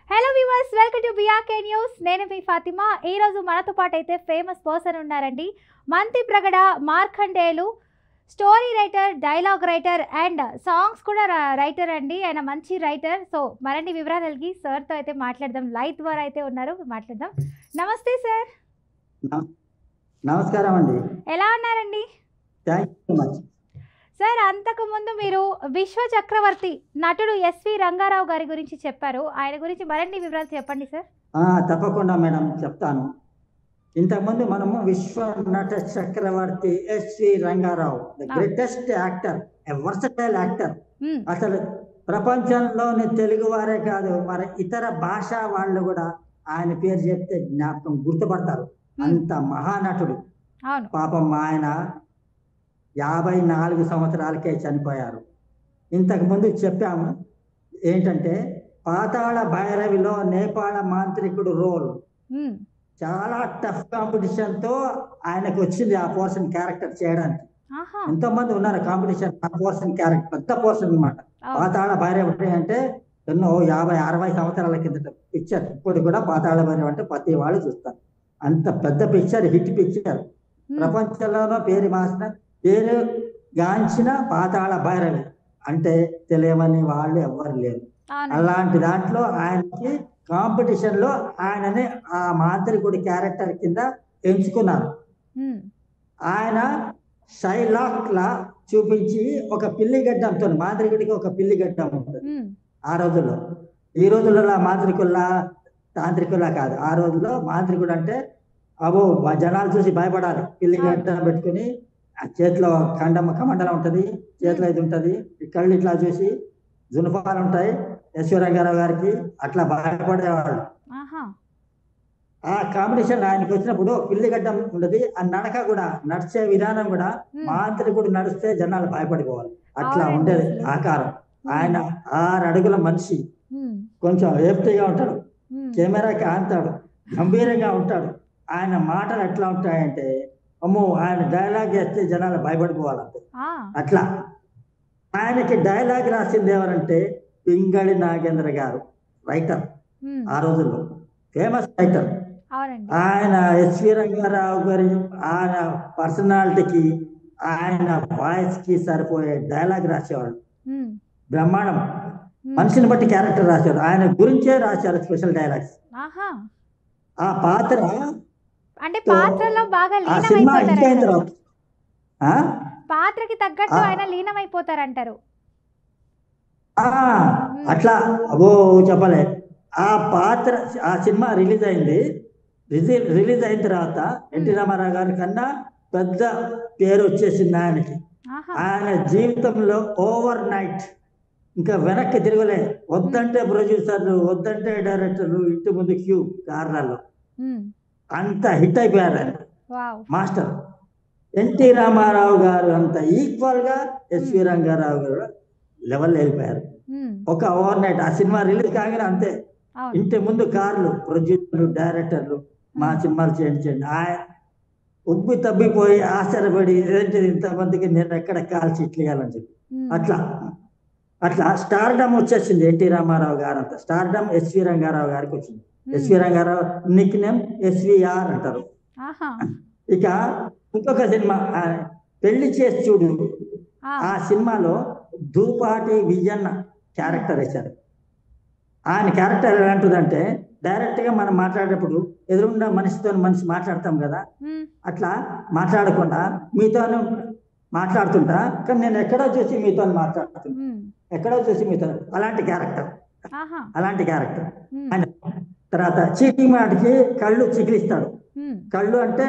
Hello viewers, welcome to BRK news. నేను మీ ఫాతిమా. ఈరోజు మనతో పాటు అయితే ఫేమస్ పర్సన్ ఉన్నారండి. మంతి Pragada Markandeyulu story writer, dialogue writer and songs కూడా రైటర్ అండి. ఆయన మంచి రైటర్. సో మరిన్ని వివరాలకి సార్తో అయితే మాట్లాడదాం. లైవ్ ద్వారా అయితే ఉన్నారు, మాట్లాడదాం. నమస్తే సార్. నమస్కారం అండి. ఎలా ఉన్నారండి? Thank you so much. Sir, అంతకుముందు మీరు విశ్వ చక్రవర్తి నటుడు ఎస్వి రంగారావు గారి గురించి చెప్పారు. ఆయన గురించి మరిన్ని వివరాలు చెప్పండి సార్. తప్పకుండా మేడం, చెప్తాను. ఇంతకుముందు మనము విశ్వ నట చక్రవర్తి SV Ranga Rao, the greatest actor, a versatile actor. అసలు ప్రపంచంలోని తెలుగు వారే కాదు, మరి ఇతర భాషా వాళ్ళు కూడా ఆయన పేరు చెప్తే జ్ఞాపకం గుర్తుపడతారు. అంత మహానటుడు. పాపం ఆయన 54 సంవత్సరాలకే చనిపోయారు. ఇంతకుముందు చెప్పాము ఏంటంటే, పాతాళ భైరవిలో నేపాళ మాంత్రికుడు రోల్ చాలా టఫ్ కాంపిటీషన్తో ఆయనకు వచ్చింది ఆ పోర్షన్ క్యారెక్టర్ చేయడానికి. ఎంతోమంది ఉన్నారు కాంపిటీషన్ ఆ పోర్షన్ క్యారెక్టర్, పెద్ద పోర్షన్ అనమాట. పాతాళ భైరవి అంటే ఎన్నో 50-60 సంవత్సరాల కిందట పిక్చర్. ఇప్పుడు కూడా పాతాళ భైరవి అంటే ప్రతి వాళ్ళు చూస్తారు. అంత పెద్ద పిక్చర్, హిట్ పిక్చర్. ప్రపంచంలోనూ పేరు గాంచిన పాతాళ భైరవి అంటే తెలియని వాళ్ళు ఎవ్వరు లేరు. అలాంటి దాంట్లో ఆయనకి కాంపిటీషన్ లో ఆయనని ఆ మాంత్రికుడి క్యారెక్టర్ కింద ఎంచుకున్నారు. ఆయన షైలాక్ లా చూపించి ఒక పిల్లి గడ్డంతో, మాంత్రికుడికి ఒక పిల్లి గడ్డం ఉంటుంది ఆ రోజుల్లో. ఈ రోజుల్లో మాంత్రికుల్లా తాంత్రికుల్లా కాదు. ఆ రోజుల్లో మాంత్రికుడు అంటే అవో జనాలు చూసి భయపడాలి. పిల్లి గడ్డం పెట్టుకుని ఆ చేతిలో కమండలం ఉంటది, చేతిలో ఇది ఉంటది, కళ్ళు ఇట్లా చూసి జునుపాలు ఉంటాయి. ఎస్వి రంగారావు గారికి అట్లా భయపడేవాళ్ళు. ఆ కాంపిటీషన్ ఆయనకి వచ్చినప్పుడు పిల్లి గడ్డం ఉండదు. ఆ నడక కూడా, నడిచే విధానం కూడా మాంత్రికుడు నడిస్తే జనాలు భయపడిపోవాలి. అట్లా ఉండేది ఆకారం. ఆయన 6 అడుగుల మనిషి, కొంచెం ఏఫ్టీగా ఉంటాడు, కెమెరాకి ఆంతాడు, గంభీరంగా ఉంటాడు. ఆయన మాటలు ఎట్లా ఉంటాయంటే అమ్మో, ఆయన డైలాగ్ చేస్తే జనాలు భయపడిపోవాలంటే అట్లా. ఆయనకి డైలాగ్ రాసింది ఎవరంటే పింగళి నాగేంద్ర గారు, రైటర్. ఆ రోజుల్లో ఫేమస్ రైటర్ ఆయన. ఎస్వి రంగారావు గారి ఆయన పర్సనాలిటీకి, ఆయన వాయిస్ కి సరిపోయే డైలాగ్ రాసేవాడు. బ్రహ్మాండం. మనిషిని బట్టి క్యారెక్టర్ రాశారు, ఆయన గురించే రాశారు స్పెషల్ డైలాగ్స్. ఆ పాత్ర అంటే పాత్రలో బాగా లీనమైపోతారు, పాత్రకి తగ్గట్టు ఆయన లీనమైపోతారంటారు. అట్లా అబో చెప్పలే. ఆ పాత్ర, ఆ సినిమా రిలీజ్ అయింది. రిలీజ్ అయిన తర్వాత ఎన్టీ రామారావు గారి కన్నా పెద్ద పేరు వచ్చేసింది ఆయనకి. ఆయన జీవితంలో ఓవర్ నైట్ ఇంకా వెనక్కి తిరగలే. వద్దంటే ప్రొడ్యూసర్లు, వద్దంటే డైరెక్టర్లు, ఇంటి ముందు క్యూ కార్లలో. అంత హిట్ అయిపోయారు ఆయన. మాస్టర్. ఎన్టీ రామారావు గారు అంత ఈక్వల్ గా ఎస్వి రంగారావు గారు లెవెల్ వెళ్ళిపోయారు. ఒక ఓవర్ నైట్. ఆ సినిమా రిలీజ్ కాగానే అంతే, ఇంటి ముందు కార్లు, ప్రొడ్యూసర్లు, డైరెక్టర్లు మా సినిమాలు చేయండి. ఆయన ఉబ్బి తబ్బిపోయి ఆశ్చర్యపడి ఏంటిది ఇంతమందికి నేను ఎక్కడ కాల్చి ఇట్లేయాలని చెప్పి అట్లా స్టార్డమ్ వచ్చేసింది ఎన్టీ రామారావు గారు. అంత స్టార్డమ్ ఎస్వి రంగారావు గారికి వచ్చింది. SV Rangarao nickname SVR అంటారు. ఇక ఇంకొక సినిమా పెళ్లి చేసి చూడు, ఆ సినిమాలో ధూపాటి విజయన్న క్యారెక్టర్ వేశారు. ఆయన క్యారెక్టర్ ఎలాంటిదంటే, డైరెక్ట్ గా మనం మాట్లాడేటప్పుడు ఎదురుండా మనిషితో మనిషి మాట్లాడతాం కదా, అట్లా మాట్లాడకుండా మీతో మాట్లాడుతుంటా, కానీ నేను ఎక్కడో చూసి మీతో మాట్లాడుతున్నా, ఎక్కడో చూసి మీతో, అలాంటి క్యారెక్టర్. ఆయన తర్వాత చీటింగ్ మాటకి కళ్ళు చికిలిస్తాడు. కళ్ళు అంటే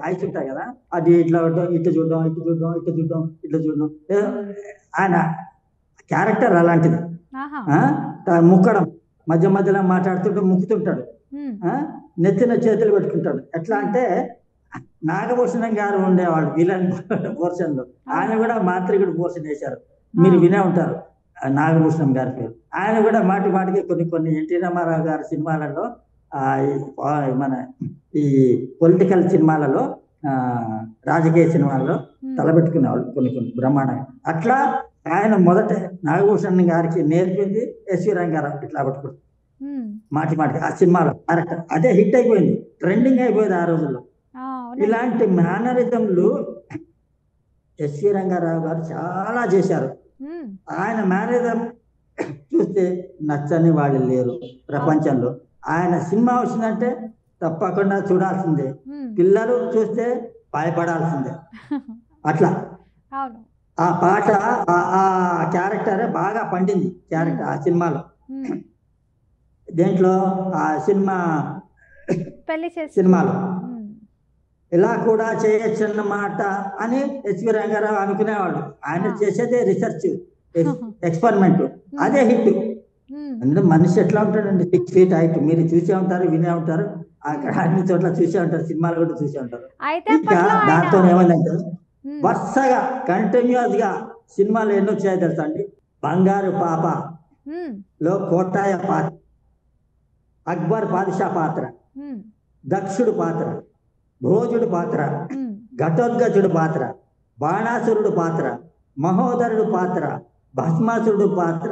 ఐస్ ఉంటాయి కదా, అది ఇట్లా ఇట్లా చూడడం, ఇట్లా చూడడం, ఇట్లా చూడడం, ఇట్లా చూడడం. ఆయన క్యారెక్టర్ అలాంటిది. ముక్కడం, మధ్య మధ్యలో మాట్లాడుతుంటూ ముక్కుతుంటాడు, నెత్తిన చేతులు పెట్టుకుంటాడు. ఎట్లా అంటే నాగభూషణం గారు ఉండేవాళ్ళు విలన్ పోర్షన్ లో, ఆయన కూడా మాంత్రికుడు పోర్షన్ వేశారు. మీరు వినే ఉంటారు నాగభూషణం గారి పేరు. ఆయన కూడా మాటి మాటికి కొన్ని ఎన్టీ రామారావు గారి సినిమాలలో, మన ఈ పొలిటికల్ సినిమాలలో, రాజకీయ సినిమాల్లో తలబెట్టుకునేవాళ్ళు కొన్ని బ్రహ్మాండంగా. అట్లా ఆయన మొదట నాగభూషణ్ గారికి నేర్పింది ఎస్వి రంగారావు. ఇట్లా పట్టుకుంటారు. ఉమ్. మాటి మాటికి ఆ సినిమాలో క్యారెక్టర్ అదే హిట్ అయిపోయింది, ట్రెండింగ్ అయిపోయింది ఆ రోజుల్లో. అవునండి. ఇలాంటి మేనరిజంలు ఎస్వి రంగారావు గారు చాలా చేశారు. ఉమ్. ఆయన మేనరిజం చూస్తే నచ్చని వాళ్ళు లేరు ప్రపంచంలో. ఆయన సినిమా వచ్చిందంటే తప్పకుండా చూడాల్సిందే, ఉమ్. పిల్లలు చూస్తే భయపడాల్సిందే. అట్లా అవును. ఆ పాట ఆ క్యారెక్టర్ బాగా పండింది, క్యారెక్టర్ ఆ సినిమాలో. ఉమ్. దేంట్లో ఆ సినిమా పెళ్లి చేసి సినిమాలో ఉమ్. ఇలా కూడా చేయొచ్చు అన్నమాట అని ఎస్వి రంగారావు అనుకునేవాడు. ఆయన ఆ. చేసేదే రీసెర్చ్, ఎక్స్పెరిమెంట్, అదే హిట్. ఉమ్. అందులో మనిషి ఎట్లా ఉంటాడండి, 6 feet హైట్, మీరు చూసే ఉంటారు, వినే ఉంటారు, అక్కడ అన్ని చోట్ల చూసే ఉంటారు, సినిమాలు కూడా చూసే ఉంటారు. అయితే ఇక అప్పట్లో దాంతో ఆయన ఏమైందంటే ఉమ్. వరుసగా కంటిన్యూస్ గా సినిమాలు ఎన్ని వచ్చాయో తెలుసా అండి. బంగారు పాప ఉమ్. లో కోటాయ పాత్ర, అక్బర్ బాద్షా పాత్ర, ఉమ్. దక్షుడు పాత్ర, భోజుడు పాత్ర, ఉమ్. ఘటోద్గజుడు పాత్ర, బాణాసురుడు పాత్ర, మహోదరుడు పాత్ర, భస్మాసురుడు పాత్ర,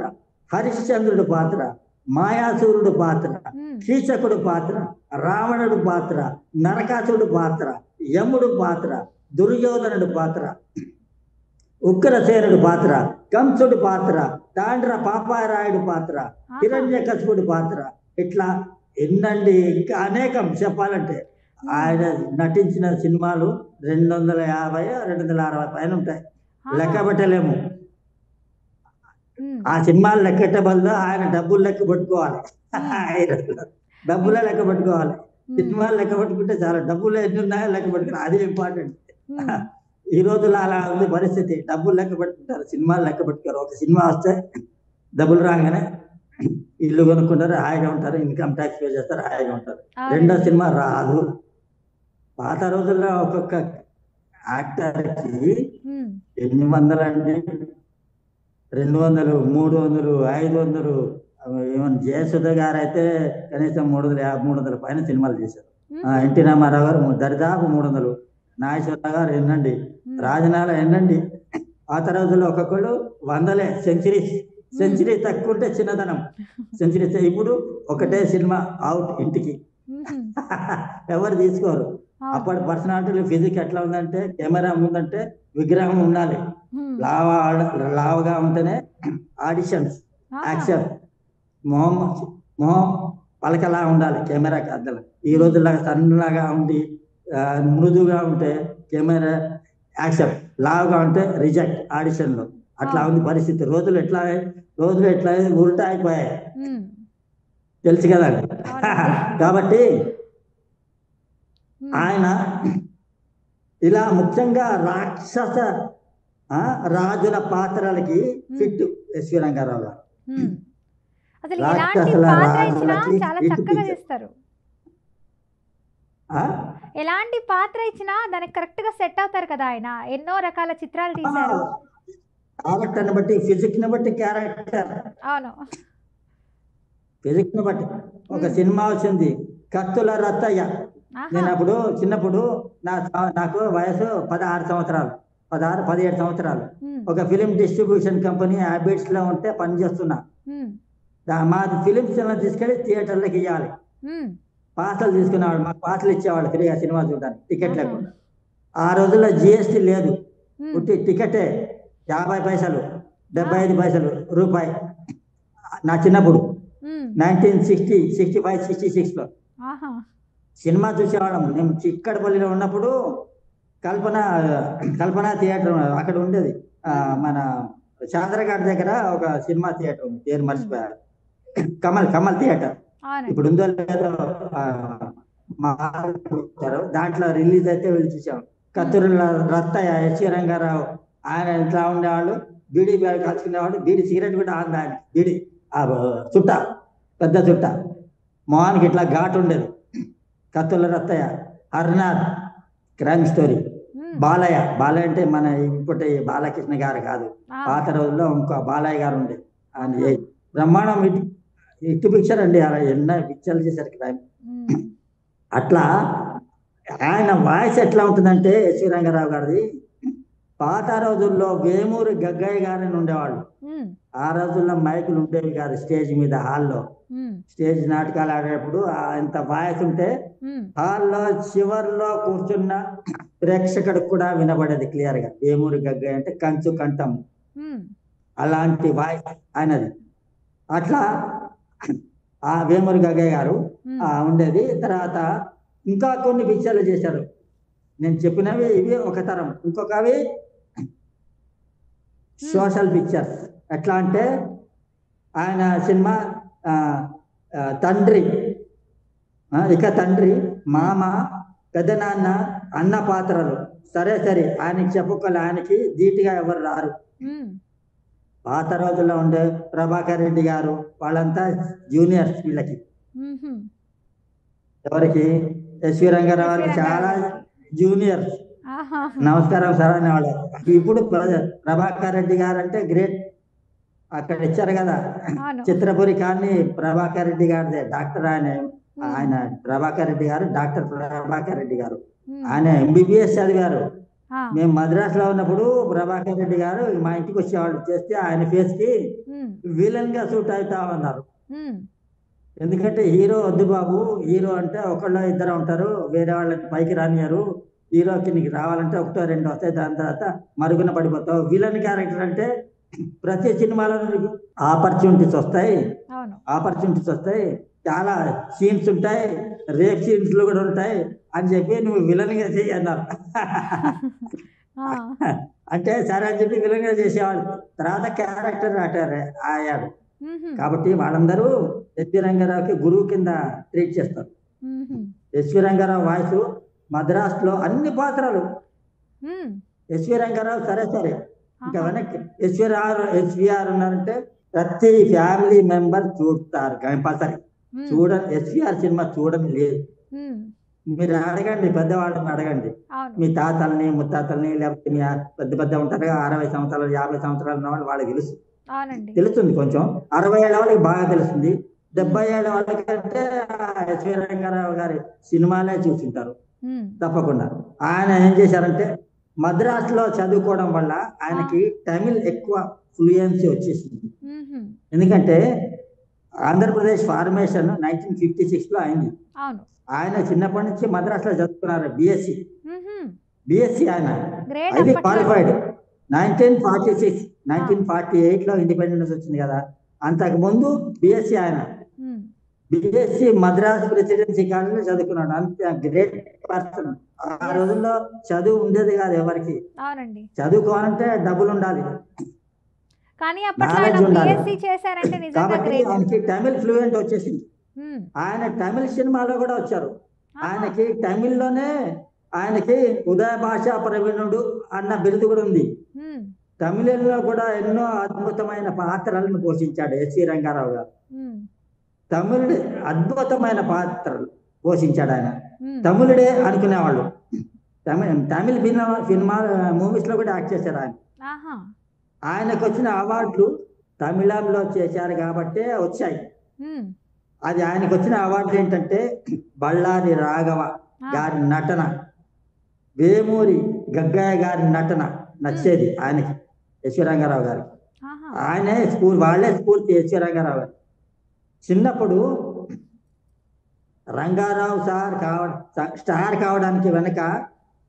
హరిశ్చంద్రుడు పాత్ర, మాయాసురుడు పాత్ర, ఉమ్. కీచకుడు పాత్ర, రావణుడు పాత్ర, నరకాసురుడు పాత్ర, యముడు పాత్ర, దుర్యోధనుడు పాత్ర, ఉగ్రసేనుడు పాత్ర, కంసుడు పాత్ర, తాండ్ర పాపారాయుడు పాత్ర, హిరణ్యకశిపుడు పాత్ర, ఇట్లా ఎన్నండి, ఇంకా అనేకం చెప్పాలంటే. ఆయన నటించిన సినిమాలు 250 260 పైన ఉంటాయి, లెక్క పెట్టలేము. ఉమ్. ఆ సినిమాలు లెక్కెట్టే బదులు ఆయన డబ్బులు లెక్క పెట్టుకోవాలి, డబ్బులే లెక్క పెట్టుకోవాలి. సినిమాలు లెక్క పెట్టుకుంటే చాలా, డబ్బులు ఎన్ని ఉన్నాయో లెక్క పెట్టుకుని, అది ఇంపార్టెంట్. ఉమ్. ఈ రోజుల్లో అలా ఉంది పరిస్థితి, డబ్బులు లెక్క పెట్టుకుంటారు, సినిమాలు లెక్క పెట్టుకోరు. ఒక సినిమా వస్తే డబ్బులు రాగానే ఇల్లు కొనుక్కుంటారు, హాయిగా ఉంటారు, ఇన్కమ్ ట్యాక్స్ పే చేస్తారు, హాయిగా ఉంటారు. రెండో సినిమా రాదు. పాత రోజుల్లో ఒక్కొక్క యాక్టర్కి ఉమ్. ఎన్ని వందలండి, 200, 300, 500. ఏమన్నా జయసుధ గారు అయితే కనీసం 350, 300 పైన సినిమాలు చేశారు. ఎన్టీ రామారావు గారు దరిదాపు 300, నాగేశ్వరరావు గారు ఎన్నండి, రాజనాల ఎన్నండి. పాత రోజుల్లో ఒక్కొక్కళ్ళు 100లే, సెంచరీ తక్కువ ఉంటే చిన్నదనం, సెంచరీ. ఇప్పుడు ఒకటే సినిమా అవుట్ ఇంటికి, ఎవరు తీసుకోరు. అప్పటి పర్సనాలిటీలు ఫిజిక్ ఎట్లా ఉందంటే, కెమెరా ముందంటే విగ్రహం ఉండాలి, లావుగా ఉంటేనే ఆడిషన్స్, యాక్షన్, మొహం పలకలా ఉండాలి కెమెరాకి అద్దలు. ఈ రోజులాగా సన్నలాగా ఉండి మృదువుగా ఉంటే కెమెరా యాక్సెప్ట్, లావుగా ఉంటే రిజెక్ట్ ఆడిషన్లో. అట్లా ఉంది పరిస్థితి. రోజులు ఎట్లా ఉల్టా అయిపోయాయి, తెలుసు కదండి. కాబట్టి ఆయన ఇలా ముఖ్యంగా రాక్షస రాజుల పాత్రలకి ఫిట్ ఎస్వి రంగారావు గారు. అసలు ఎలాంటి పాత్ర ఇచ్చినా చాలా చక్కగా చేస్తారు. ఎలాంటి పాత్ర ఇచ్చినా దానికి కరెక్ట్ గా సెట్ అవుతారు కదా. ఆయన ఎన్నో రకాల చిత్రాలు తీశారు. క్యారెక్టర్ని బట్టి, ఫిజిక్ ని బట్టి క్యారెక్టర్. అవును, ఫిజిక్ ని బట్టి. ఒక సినిమా వచ్చింది కత్తుల రత్తయ్య. నేను అప్పుడు చిన్నప్పుడు నాకు వయసు 16 సంవత్సరాలు, 17 సంవత్సరాలు. ఒక ఫిలిం డిస్ట్రిబ్యూషన్ కంపెనీ హ్యాబిట్స్ లో ఉంటే పనిచేస్తున్నా. మా ఫిలిమ్స్ తీసుకెళ్ళి థియేటర్లకు ఇవ్వాలి. పాసలు తీసుకునేవాడు, మాకు పాసలు ఇచ్చేవాళ్ళు ఫ్రీగా సినిమా చూడడానికి, టికెట్ లేకుండా. ఆ రోజుల్లో జిఎస్టీ లేదు, టికెటే 50 పైసలు, 75 పైసలు, రూపాయి. నా చిన్నప్పుడు 1965, 66లో సినిమా చూసేవాళ్ళం. మేము చిక్కడపల్లిలో ఉన్నప్పుడు కల్పన థియేటర్ అక్కడ ఉండేది. మన చాంద్రఘాట్ దగ్గర ఒక సినిమా థియేటర్ ఉంది, పేరు మర్చిపోయారు, కమల్ థియేటర్. ఇప్పుడు ఉందో లేదో దాంట్లో రిలీజ్ అయితే వెళ్ళి చూసాం. కత్తుల రత్తయ్య, ఎస్వి రంగారావు. ఆయన ఇట్లా ఉండేవాళ్ళు, బీడీ బ్యాగ్ కాల్చుకునేవాడు, బీడీ సిగరెట్ కూడా ఆంది ఆయన, బీడీ చుట్ట, పెద్ద చుట్ట, మొహానికి ఇట్లా ఘాటు ఉండేది. కత్తుల రత్తయ్య. Harnath crime story. బాలయ్య అంటే మన ఇప్పటి బాలకృష్ణ గారు కాదు, పాత రోజుల్లో ఇంకో బాలయ్య గారు ఉండేది. ఆయన బ్రహ్మాండం హిట్ పిక్చర్ అండి, అలా ఎన్నో పిక్చర్లు చేశారు క్రైమ్. అట్లా ఆయన వాయిస్ ఎట్లా ఉంటుందంటే ఎస్వి రంగారావు గారిది, పాత రోజుల్లో వేమూరి గగ్గయ్య గారిని ఉండేవాళ్ళు, ఆ రోజుల్లో మైకులు ఉండేవి కాదు స్టేజ్ మీద, హాల్లో. స్టేజ్ నాటకాలు ఆడేటప్పుడు ఇంత వాయిస్ ఉంటే హాల్లో చివర్లో కూర్చున్న ప్రేక్షకుడికి కూడా వినబడేది క్లియర్ గా. వేమూరి గగ్గయ్య అంటే కంచు కంఠం, అలాంటి వాయిస్ ఆయనది. అట్లా ఆ వేమూరి గగ్గయ్య గారు ఉండేది. తర్వాత ఇంకా కొన్ని పిక్చర్లు చేశారు. నేను చెప్పినవి ఇవి ఒక తరం. ఇంకొకవి సోషల్ పిక్చర్స్. ఎట్లా అంటే ఆయన సినిమా తండ్రి, ఇక తండ్రి, మామ, పెద్దనాన్న, అన్న పాత్రలు సరే సరే ఆయనకి చెప్పుకోవాలి. ఆయనకి ధీటుగా ఎవరు రారు. పాత రోజుల్లో ఉండే ప్రభాకర్ రెడ్డి గారు వాళ్ళంతా జూనియర్స్ వీళ్ళకి. ఎవరికి? ఎస్వి రంగారావు గారికి చాలా జూనియర్స్. నమస్కారం సార్ అనేవాళ్ళు. ఇప్పుడు ప్రభాకర్ రెడ్డి గారు అంటే గ్రేట్. అక్కడ ఇచ్చారు కదా చిత్రపురి, కానీ ప్రభాకర్ రెడ్డి గారిదే డాక్టర్. ఆయన ప్రభాకర్ రెడ్డి గారు డాక్టర్ ప్రభాకర్ రెడ్డి గారు. ఆయన ఎంబీబీఎస్ చదివారు. మేము మద్రాసులో ఉన్నప్పుడు ప్రభాకర్ రెడ్డి గారు మా ఇంటికి వచ్చేవాళ్ళు. చేస్తే ఆయన ఫేస్ కి విలన్ గా సూట్ అవుతా ఉన్నారు. ఎందుకంటే హీరో వద్దు బాబు, హీరో అంటే ఒకళ్ళు ఇద్దరు ఉంటారు, వేరే వాళ్ళకి పైకి రానియరు. హీరోకి నీకు రావాలంటే ఒకటో రెండు వస్తాయి, దాని తర్వాత మరుగున పడిపోతావు. విలన్ క్యారెక్టర్ అంటే ప్రతి సినిమాలో ఆపర్చునిటీస్ వస్తాయి, చాలా సీన్స్ ఉంటాయి, రేప్ సీన్స్ కూడా ఉంటాయి అని చెప్పి నువ్వు విలన్ గా చెయ్యి అన్నారు. అంటే సరే అని చెప్పి విలన్ గా చేసేవాళ్ళు. తర్వాత క్యారెక్టర్ అయ్యాడు. కాబట్టి వాళ్ళందరూ ఎస్వి రంగారావుకి గురువు కింద ట్రీట్ చేస్తారు. ఎస్వి రంగారావు వాయిస్ మద్రాసులో అన్ని పాత్రలు. ఎస్వి రంగారావు సరే సరే ఇంకా వెనక్కి ఎస్విఆర్ ఉన్నారంటే ప్రతి ఫ్యామిలీ మెంబర్ చూస్తారు కంపల్సరీ. ఎస్విఆర్ సినిమా చూడని లేదు. మీరు అడగండి, పెద్దవాళ్ళని అడగండి, మీ తాతల్ని ముత్తాతల్ని, లేకపోతే మీ పెద్ద పెద్ద ఉంటారు 60 సంవత్సరాలు 50 సంవత్సరాలు ఉన్న వాళ్ళు, వాళ్ళకి తెలుస్తుంది కొంచెం. 60 ఏళ్ళ వాళ్ళకి బాగా తెలుస్తుంది. 70 ఏళ్ళ వాళ్ళకంటే ఎస్వి రంగారావు గారి సినిమాలే చూసింటారు తప్పకుండా. ఆయన ఏం చేశారంటే మద్రాసులో చదువుకోవడం వల్ల ఆయనకి తమిళ్ ఎక్కువ ఫ్లూయెన్సీ వచ్చేసింది. ఎందుకంటే ఆంధ్రప్రదేశ్ ఫార్మేషన్ 1956 లో అయింది. ఆయన చిన్నప్పటి నుంచి మద్రాసులో చదువుకున్నారు. బిఎస్సి ఆయన అది క్వాలిఫైడ్. 1948 లో ఇండిపెండెన్స్ వచ్చింది కదా, అంతకు ముందు బిఎస్సి ఆయన బిఎస్సి మద్రాస్ ప్రెసిడెన్సీ కాలేజీలో చదువుకున్నాడు. అంత గ్రేట్ పర్సన్. ఆ రోజుల్లో చదువు ఉండేది కాదు ఎవరికి. చదువుకోవాలంటే డబ్బులు ఉండాలి, నాలెడ్జ్ ఉండాలి. కాబట్టి ఆయనకి తమిళ్ ఫ్లూయెంట్ వచ్చేసింది. ఆయన తమిళ సినిమాలో కూడా వచ్చారు. ఆయనకి తమిళ్లోనే ఆయనకి ఉదయ భాషా ప్రవీణుడు అన్న బిరుదు కూడా ఉంది. తమిళంలో కూడా ఎన్నో అద్భుతమైన పాత్రలను పోషించాడు ఎస్వి రంగారావు గారు. తమిళుడు అద్భుతమైన పాత్రలు పోషించాడు ఆయన. తమిళుడే అనుకునేవాళ్ళు. తమిళ సినిమా మూవీస్ లో కూడా యాక్ట్ చేశారు ఆయన. ఆయనకు వచ్చిన అవార్డులు తమిళంలో చేశారు కాబట్టే వచ్చాయి. అది ఆయనకు వచ్చిన అవార్డు ఏంటంటే బళ్ళారి రాఘవ గారి నటన, వేమూరి గగ్గయ్య గారి నటన నచ్చేది ఆయనకి, ఎస్వి రంగారావు గారికి. ఆయనే వాళ్ళే స్ఫూర్తి ఎస్వి రంగారావు గారు. చిన్నప్పుడు రంగారావు స్టార్ కావడానికి వెనక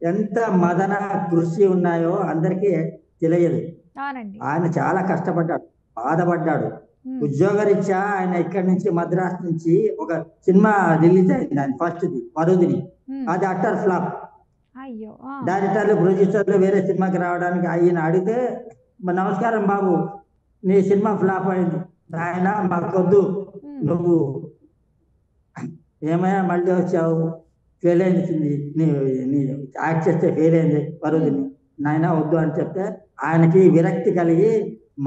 ఎంత మదన కృషి ఉన్నాయో అందరికీ తెలియదు. ఆయన చాలా కష్టపడ్డాడు, బాధపడ్డాడు. ఉద్యోగరీత్యా ఆయన ఇక్కడి నుంచి మద్రాస్ నుంచి ఒక సినిమా రిలీజ్ అయింది, ఆయన ఫస్ట్ది పరుదిని. అది అట్టర్ ఫ్లాప్. డైరెక్టర్లు ప్రొడ్యూసర్లు వేరే సినిమాకి రావడానికి ఆయన అడిగితే, నమస్కారం బాబు, నీ సినిమా ఫ్లాప్ అయింది, ఆయన మాకొద్దు, నువ్వు ఏమైనా మళ్ళీ వచ్చావు, ఫెయిల్ అయింది, నీ యాక్ట్ చేస్తే ఫెయిల్ అయింది పరుదిని, నాయన వద్దు అని చెప్తే ఆయనకి విరక్తి కలిగి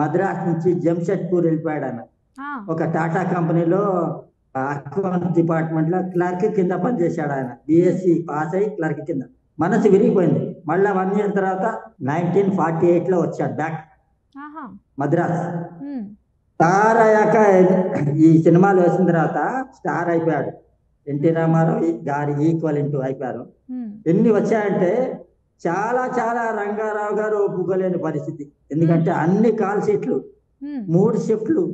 మద్రాస్ నుంచి జంషెడ్పూర్ వెళ్ళిపోయాడు. ఆయన ఒక టాటా కంపెనీలో అకౌంట్స్ డిపార్ట్మెంట్ లో క్లర్క్ కింద పనిచేశాడు. ఆయన బిఎస్సి పాస్ అయ్యి క్లర్క్ కింద. మనసు విరిగిపోయింది. మళ్ళా 1 year తర్వాత 1948 లో వచ్చాడు బ్యాక్ మద్రాస్. స్టార్ అయ్యాక ఈ సినిమాలు వేసిన తర్వాత స్టార్ అయిపోయాడు. ఎన్టీ రామారావు గారి ఈక్వలెంట్ అయిపోయారు. ఎన్ని వచ్చాయంటే చాలా చాలా రంగారావు గారు ఒప్పుకోలేని పరిస్థితి. ఎందుకంటే అన్ని కాల్ షీట్లు 3 షిఫ్ట్లు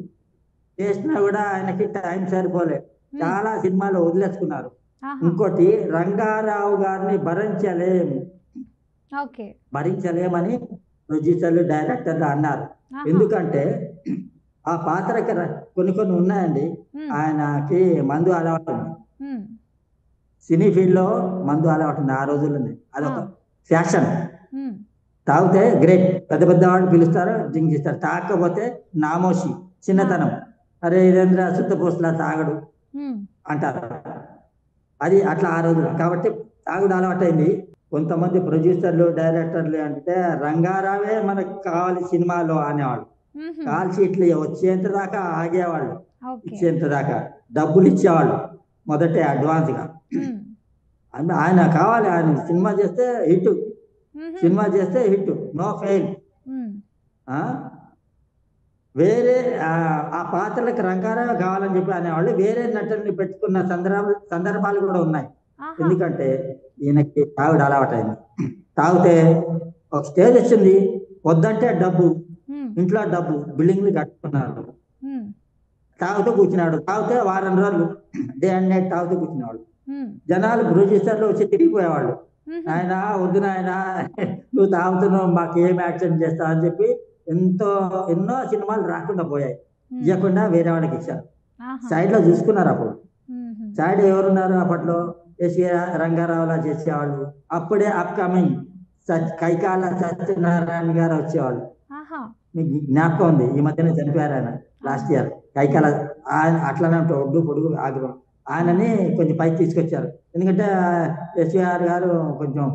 చేసినా కూడా ఆయనకి టైం సరిపోలే. చాలా సినిమాలు వదిలేసుకున్నారు. ఇంకోటి రంగారావు గారిని భరించలేమని ప్రొడ్యూసర్లు డైరెక్టర్లు అన్నారు. ఎందుకంటే ఆ పాత్రకి కొన్ని ఉన్నాయండి. ఆయనకి మందు అలవాటు ఉంది, సినీ ఫీల్డ్ లో మందు అలవాటు ఉంది. ఆ రోజుల్లోనే అదొక ఫ్యాషన్. తాగితే గ్రేట్, పెద్ద పెద్ద వాళ్ళు పిలుస్తారు, డ్రింక్ చేస్తారు. తాగకపోతే నామోషి, చిన్నతనం, అరే ఇదేంద్ర సుత్తపోసులా తాగడు అంటారు. అది అట్లా ఆ రోజులు. కాబట్టి తాగుడు అలవాటైంది. కొంతమంది ప్రొడ్యూసర్లు డైరెక్టర్లు అంటే రంగారావే మనకు కావాలి సినిమాలో అనేవాళ్ళు. కాల్ షీట్లు వచ్చేంత దాకా ఆగేవాళ్ళు, ఇచ్చేంత దాకా డబ్బులు ఇచ్చేవాళ్ళు మొదటే అడ్వాన్స్ గా. ఆయన కావాలి, ఆయన సినిమా చేస్తే హిట్, సినిమా చేస్తే హిట్, నో ఫెయిల్. వేరే ఆ పాత్రలకు రంగారావు కావాలని చెప్పి అనేవాళ్ళు. వేరే నటుల్ని పెట్టుకున్న సందర్భాలు కూడా ఉన్నాయి. ఎందుకంటే ఈయనకి తాగుడు అలవాటైంది. తాగితే ఒక స్టేజ్ వచ్చింది, వద్దంటే డబ్బు, ఇంట్లో డబ్బు, బిల్డింగ్లు కట్టుకున్నారు, తాగుతూ కూర్చున్నాడు. తాగితే వారం రోజులు డే అండ్ నైట్ తాగుతూ కూర్చునేవాడు. జనాలు ప్రొడ్యూసర్లు వచ్చి తిరిగిపోయేవాళ్ళు, ఆయన వద్దు నాయన నువ్వు తాగుతున్నావు, మాకు ఏం యాక్షన్ చేస్తావు అని చెప్పి ఎన్నో సినిమాలు రాకుండా పోయాయి. ఇవ్వకుండా వేరే వాళ్ళకి ఇచ్చారు. సైడ్ లో చూసుకున్నారు. అప్పుడు సైడ్ ఎవరున్నారు అప్పట్లో? ఎస్వి రంగారావులా చేసేవాళ్ళు. అప్పుడే అప్కమింగ్ కైకాల సత్యనారాయణ గారు వచ్చేవాళ్ళు. మీకు జ్ఞాపకం ఉంది, ఈ మధ్యనే చనిపోయారు ఆయన లాస్ట్ ఇయర్. కైకాల ఆయన అట్లనే ఉంటాడు, ఒడ్డు పొడుగు ఆగ్రహం. ఆయనని కొంచెం పైకి తీసుకొచ్చారు. ఎందుకంటే ఎస్విఆర్ గారు కొంచెం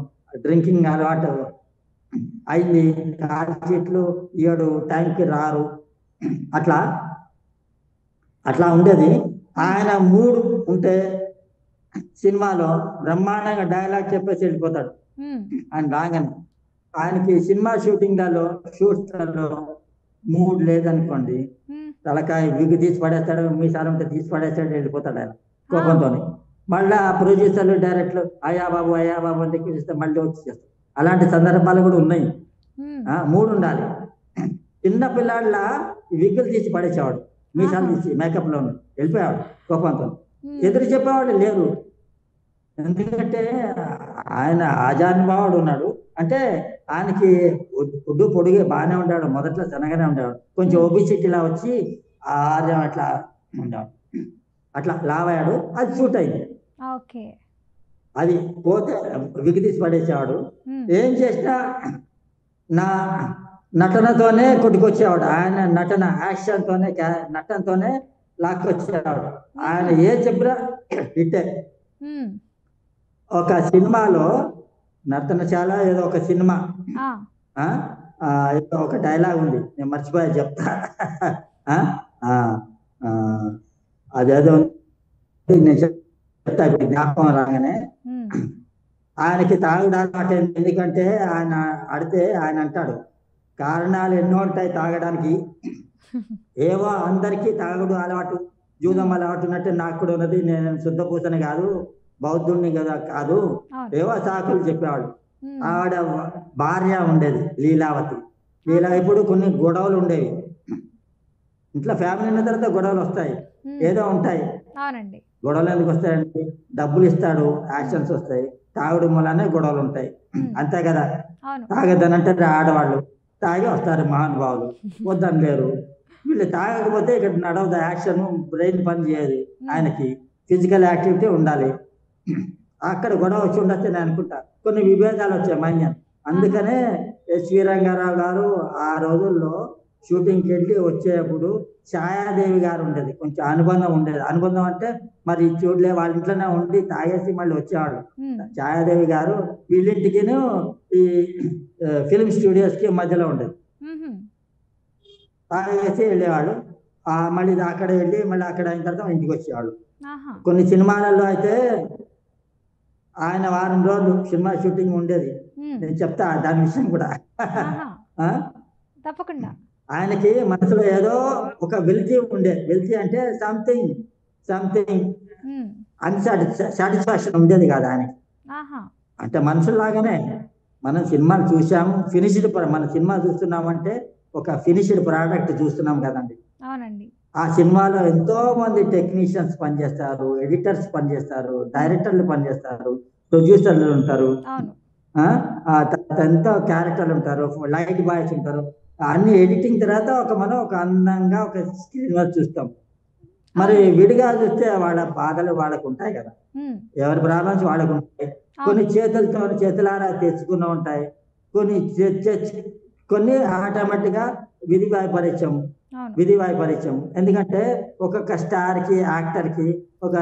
డ్రింకింగ్ అలవాటు అయింది. కాల్ షీట్లు ఇయ్యడు, టైంకి రారు, అట్లా ఉండేది. ఆయన మూడు ఉంటే సినిమాలో బ్రహ్మాండంగా డైలాగ్ చెప్పేసి వెళ్ళిపోతాడు. ఆయన రాగానే ఆయనకి సినిమా షూటింగ్లలో షూట్స్లలో మూడ్ లేదనుకోండి, తలకాయ విగ్గు తీసి పడేస్తాడు, మీసాలంతా తీసి పడేస్తాడు, వెళ్ళిపోతాడు ఆయన కోపంతో. మళ్ళీ ఆ ప్రొడ్యూసర్లు డైరెక్టర్లు అయ్యా బాబు అంటే పిలిస్తే మళ్ళీ వచ్చి చేస్తారు. అలాంటి సందర్భాలు కూడా ఉన్నాయి. మూడు ఉండాలి. చిన్న పిల్లాళ్ళ విగ్గులు తీసి పడేసేవాడు, మీసాలు తీసి మేకప్ లో వెళ్ళిపోయాడు కోపంతో. ఎదురు చెప్పేవాడు లేరు. ఎందుకంటే ఆయన ఆజానుభావుడు ఉన్నాడు. అంటే ఆయనకి ఒడ్డు పొడిగే బాగానే ఉంటాడు, మొదట్లో సన్నగానే ఉంటాడు, కొంచెం ఒబిసిటీలా వచ్చి ఆర్యం అట్లా ఉంటాడు, అట్లా లావాడు. అది సూట్ అయింది. అది పోతే విగ్గు తీసి పడేసేవాడు. ఏం చేసినా నా నటనతోనే కొట్టుకొచ్చేవాడు. ఆయన నటన యాక్షన్తోనే నటనతోనే లాక్కొచ్చేవాడు. ఆయన ఏ చెప్పినా హిట్టే. ఒక సినిమాలో నర్తనశాల ఏదో ఒక సినిమా ఒక డైలాగ్ ఉంది, నేను మర్చిపోయా, చెప్తా. అదేదో నేను చెప్తా జ్ఞాపకం రాగానే. ఆయనకి తాగుడు అలవాటు. ఎందుకంటే ఆయన ఆయన అంటాడు, కారణాలు ఎన్నో ఉంటాయి తాగడానికి. ఏవో అందరికీ తాగుడు అలవాటు, జూదం అలవాటు ఉన్నట్టు నాకు కూడా ఉన్నది. నేను శుద్ధపూసని కాదు, బౌద్ధుడిని కదా కాదు, ఏవో సాకులు చెప్పేవాడు. ఆవిడ భార్య ఉండేది లీలావతి. ఇప్పుడు కొన్ని గొడవలు ఉండేవి ఇంట్లో. ఫ్యామిలీ ఉన్న తర్వాత గొడవలు వస్తాయి, ఏదో ఉంటాయి. గొడవలు ఎందుకు వస్తాయండి? డబ్బులు ఇస్తాడు, యాక్షన్స్ వస్తాయి. తాగుడు మూలనే గొడవలు ఉంటాయి, అంతే కదా. తాగద్దనంటే ఆడవాళ్ళు తాగి వస్తారు మహానుభావులు, వద్దని లేరు. వీళ్ళు తాగకపోతే ఇక్కడ నడవదు, యాక్షన్ బ్రెయిన్ పని చేయదు. ఆయనకి ఫిజికల్ యాక్టివిటీ ఉండాలి. అక్కడ గొడవ వచ్చి ఉండొచ్చు నేను అనుకుంటా. కొన్ని విభేదాలు వచ్చాయి మైన్యం. అందుకనే ఎస్వి రంగారావు గారు ఆ రోజుల్లో షూటింగ్కి వెళ్ళి వచ్చేటప్పుడు ఛాయాదేవి గారు ఉండేది, కొంచెం అనుబంధం ఉండేది. అనుబంధం అంటే మరి చూడలే, వాళ్ళ ఇంట్లోనే ఉండి తాగేసి మళ్ళీ వచ్చేవాళ్ళు. ఛాయాదేవి గారు వీళ్ళింటికిను ఈ ఫిల్మ్ స్టూడియోస్ కి మధ్యలో ఉండేది. తాగేసి వెళ్ళేవాళ్ళు, మళ్ళీ అక్కడ వెళ్ళి మళ్ళీ అక్కడ అయిన తర్వాత ఇంటికి వచ్చేవాళ్ళు. కొన్ని సినిమాలలో అయితే ఆయన వారం రోజులు సినిమా షూటింగ్ ఉండేది. నేను చెప్తా దాని విషయం కూడా. తప్పకుండా. ఆయనకి మనసులో ఏదో ఒక వెలితి ఉండేది. వెలితి అంటే సంథింగ్ సాటిస్ఫాక్షన్ ఉండేది కాదు ఆయనకి. అంటే మనుషుల్లాగానే మనం సినిమాలు చూసాము, ఫినిష్డ్. మన సినిమా చూస్తున్నామంటే ఒక ఫినిష్డ్ ప్రోడక్ట్ చూస్తున్నాం కదండి. అవునండి. ఆ సినిమాలో ఎంతో మంది టెక్నీషియన్స్ పనిచేస్తారు, ఎడిటర్స్ పనిచేస్తారు, డైరెక్టర్లు పనిచేస్తారు, ప్రొడ్యూసర్లు ఉంటారు, అవును. ఎంతో క్యారెక్టర్లు ఉంటారు, లైట్ బాయ్స్ ఉంటారు. అన్ని ఎడిటింగ్ తర్వాత మనం ఒక అందంగా ఒక స్క్రీన్ మీద చూస్తాం. మరి అవునండి. విడిగా చూస్తే వాళ్ళ బాధలు వాళ్ళకు ఉంటాయి కదా, ఉమ్, ఎవరి ప్రాబ్లమ్స్ వాళ్ళకు ఉంటాయి. కొన్ని చేతులారా తెచ్చుకున్న ఉంటాయి, కొన్ని కొన్ని ఆటోమేటిక్గా విధి వైపరీత్యం అవును. విధి వైపరీత్యం. ఎందుకంటే ఒక్కొక్క స్టార్ కి యాక్టర్ కి ఒక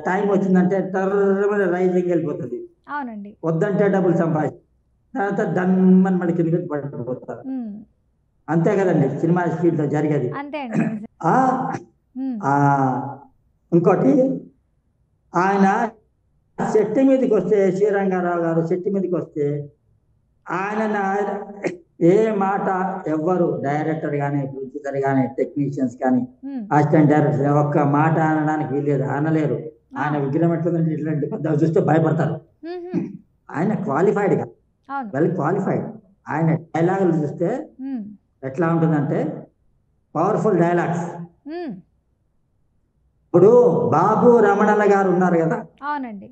టైం వచ్చిందంటే టర్రమని రైజింగ్ వెళ్ళిపోతుంది, అవునండి. వద్దంటే డబ్బులు సంపాదించి తర్వాత దమ్మని మళ్ళీ కిందకి పడిపోతారు. ఉమ్, అంతే కదండి సినిమా ఫీల్డ్ లో జరిగేది. అంతే అండి. నిజం. ఆ ఉమ్, ఆ, ఇంకోటి ఆయన శెట్టి మీదకి వస్తే, శ్రీరంగారావు గారు శెట్టి మీదకి వస్తే ఆయన ఏ మాట ఎవ్వరు డైరెక్టర్ కానీ, ప్రొడ్యూసర్ కానీ, టెక్నీషియన్స్ కానీ, ఉమ్, అసిస్టెంట్ డైరెక్టర్ ఒక్క మాట అనడానికి వీల్లేదు, అనలేరు. ఆయన ఆ, విగ్రహం ఎట్లుందంటే ఇట్లాంటి పెద్ద చూస్తే భయపడతారు. ఉహు, ఆయన క్వాలిఫైడ్ గా, అవును. Well qualified. ఆయన డైలాగులు చూస్తే ఉమ్, ఎట్లా ఉంటుందంటే పవర్ఫుల్ డైలాగ్స్. ఉమ్, ఇప్పుడు బాబు రమణల గారు ఉన్నారు కదా, అవునండి.